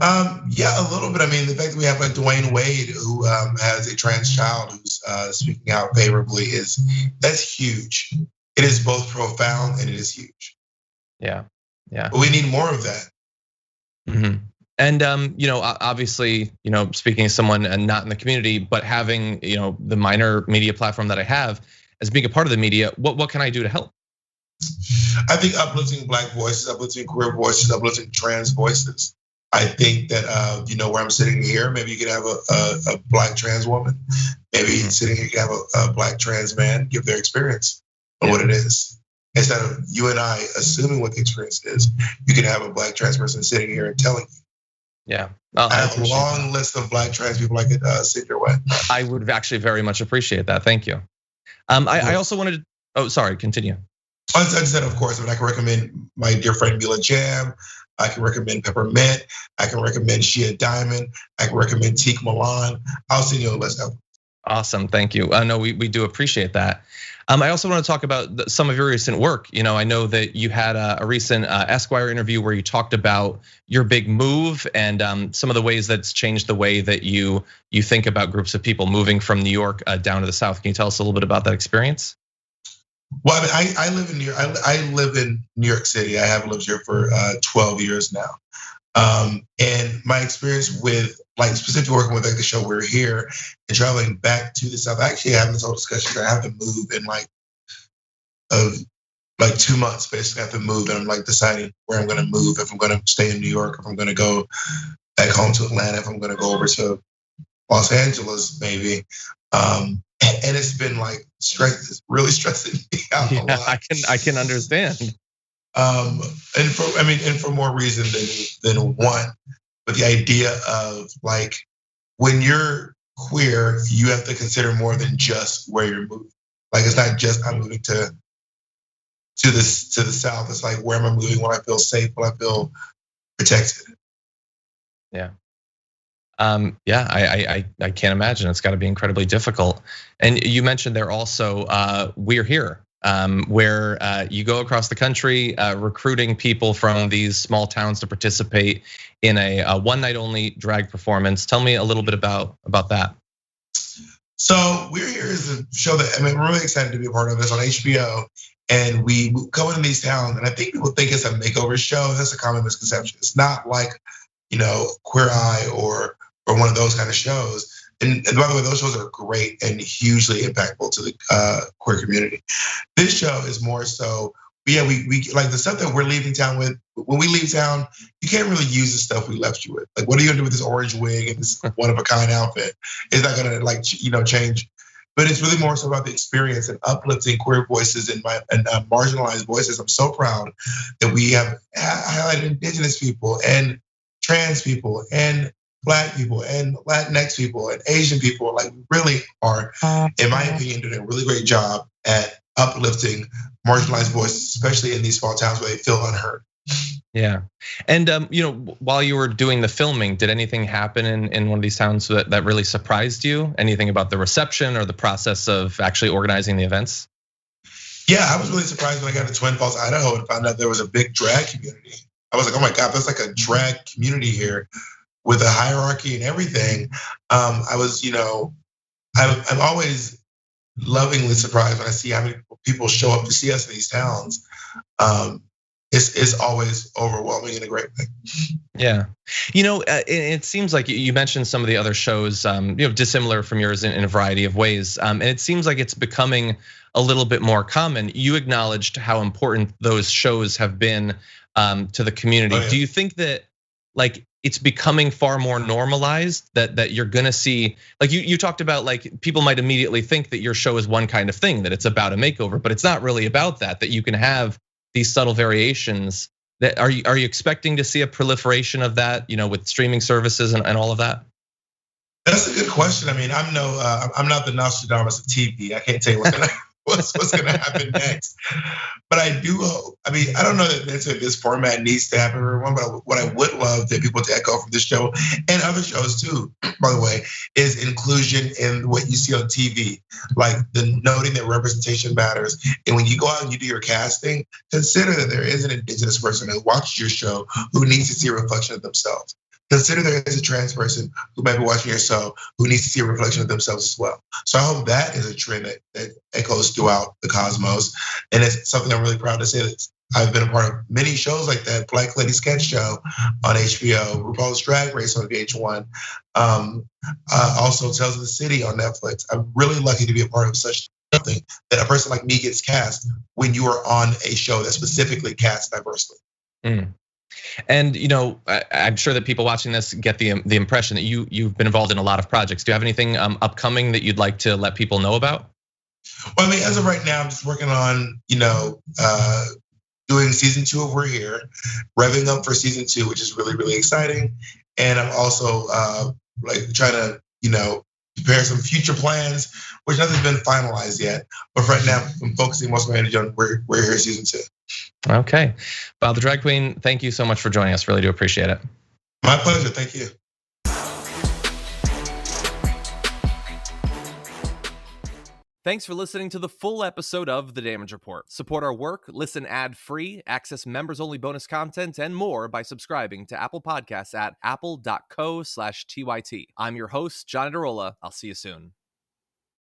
Yeah, a little bit. I mean, the fact that we have like Dwayne Wade, who has a trans child who's speaking out favorably, that's huge. It is both profound and it is huge. Yeah. But we need more of that. Mm-hmm. And obviously, speaking as someone not in the community, but having the minor media platform that I have, as being a part of the media, what can I do to help? I think uplifting Black voices, uplifting queer voices, uplifting trans voices. I think that where I'm sitting here, maybe you could have a Black trans woman. Maybe sitting here you could have a Black trans man give their experience of what it is. Instead of you and I assuming what the experience is, you can have a Black trans person sitting here and telling you. Yeah, I have a long list of Black trans people I could send your way. I would actually very much appreciate that. Thank you. I also wanted to. Oh, sorry. Continue. I just said, of course, but I can recommend my dear friend Mila Jam. I can recommend Peppermint. I can recommend Shia Diamond. I can recommend Teak Milan. I'll send you a list of them. Awesome, thank you. No, we do appreciate that. I also want to talk about some of your recent work. I know that you had a recent Esquire interview where you talked about your big move and some of the ways that's changed the way that you think about groups of people moving from New York down to the South. Can you tell us a little bit about that experience? Well, I mean, I live in New York. I live in New York City. I have lived here for 12 years now. And my experience with like specifically working with like the show We're Here and traveling back to the South, actually having this whole discussion. I have to move in like 2 months, basically. I have to move, and I'm like deciding where I'm going to move, if I'm going to stay in New York, if I'm going to go back home to Atlanta, if I'm going to go over to Los Angeles, maybe. And it's been like really stressing me out a lot. I can understand. And for more reason than one, but the idea of like when you're queer, you have to consider more than just where you're moving. Like, it's not just I'm moving to the South. It's like, where am I moving? Will I feel safe? Will I feel protected? Yeah. I can't imagine. It's got to be incredibly difficult. And you mentioned there also We're Here, where you go across the country recruiting people from these small towns to participate in a one night only drag performance. Tell me a little bit about that. So We're Here is a show that we're really excited to be a part of. It's on HBO. And we go into these towns, and I think people think it's a makeover show. That's a common misconception. It's not like, Queer Eye or one of those kind of shows. And by the way, those shows are great and hugely impactful to the queer community. This show is more so, we like the stuff that we're leaving town with. When we leave town, you can't really use the stuff we left you with. Like, what are you gonna do with this orange wig and this one of a kind outfit? It's not gonna change. But it's really more so about the experience and uplifting queer voices and marginalized voices. I'm so proud that we have highlighted Indigenous people and trans people and Black people and Latinx people and Asian people. Like, we really are, in my opinion, doing a really great job at uplifting marginalized voices, especially in these small towns where they feel unheard. Yeah, and while you were doing the filming, did anything happen in one of these towns that really surprised you? Anything about the reception or the process of actually organizing the events? Yeah, I was really surprised when I got to Twin Falls, Idaho, and found out there was a big drag community. I was like, oh my God, there's like a drag community here with a hierarchy and everything. I was, I'm always lovingly surprised when I see how many people show up to see us in these towns. It's always overwhelming in a great way. Yeah, it seems like you mentioned some of the other shows, dissimilar from yours in a variety of ways, and it seems like it's becoming a little bit more common. You acknowledged how important those shows have been to the community. Oh, yeah. Do you think that it's becoming far more normalized that you're gonna see, like you talked about, like people might immediately think that your show is one kind of thing, that it's about a makeover, but it's not really about that you can have these subtle variations. That are you expecting to see a proliferation of that, with streaming services and all of that? That's a good question. I mean, I'm not the Nostradamus of TV. I can't tell you what's gonna happen next. But I do hope. I mean, I don't know that this format needs to happen for everyone, but what I would love that people to echo from this show and other shows too, by the way, is inclusion in what you see on TV. Like the noting that representation matters. And when you go out and you do your casting, consider that there is an Indigenous person who watches your show who needs to see a reflection of themselves. Consider there is a trans person who might be watching your show who needs to see a reflection of themselves as well. So I hope that is a trend that echoes throughout the cosmos. And it's something I'm really proud to say that I've been a part of many shows like that. Black Lady Sketch Show on HBO, RuPaul's Drag Race on VH1, also Tales of the City on Netflix. I'm really lucky to be a part of such something that a person like me gets cast when you are on a show that specifically casts diversely. And I'm sure that people watching this get the impression that you've been involved in a lot of projects. Do you have anything upcoming that you'd like to let people know about? Well, I mean, as of right now, I'm just working on doing season 2 of We're Here, revving up for season 2, which is really, really exciting. And I'm also trying to prepare some future plans, which nothing's been finalized yet. But right now, I'm focusing most of my energy on We're Here season 2. Okay, Bob the Drag Queen, thank you so much for joining us. Really do appreciate it. My pleasure. Thank you. Thanks for listening to the full episode of The Damage Report. Support our work, listen ad-free, access members-only bonus content, and more by subscribing to Apple Podcasts at apple.co/TYT. I'm your host, John Adarola. I'll see you soon.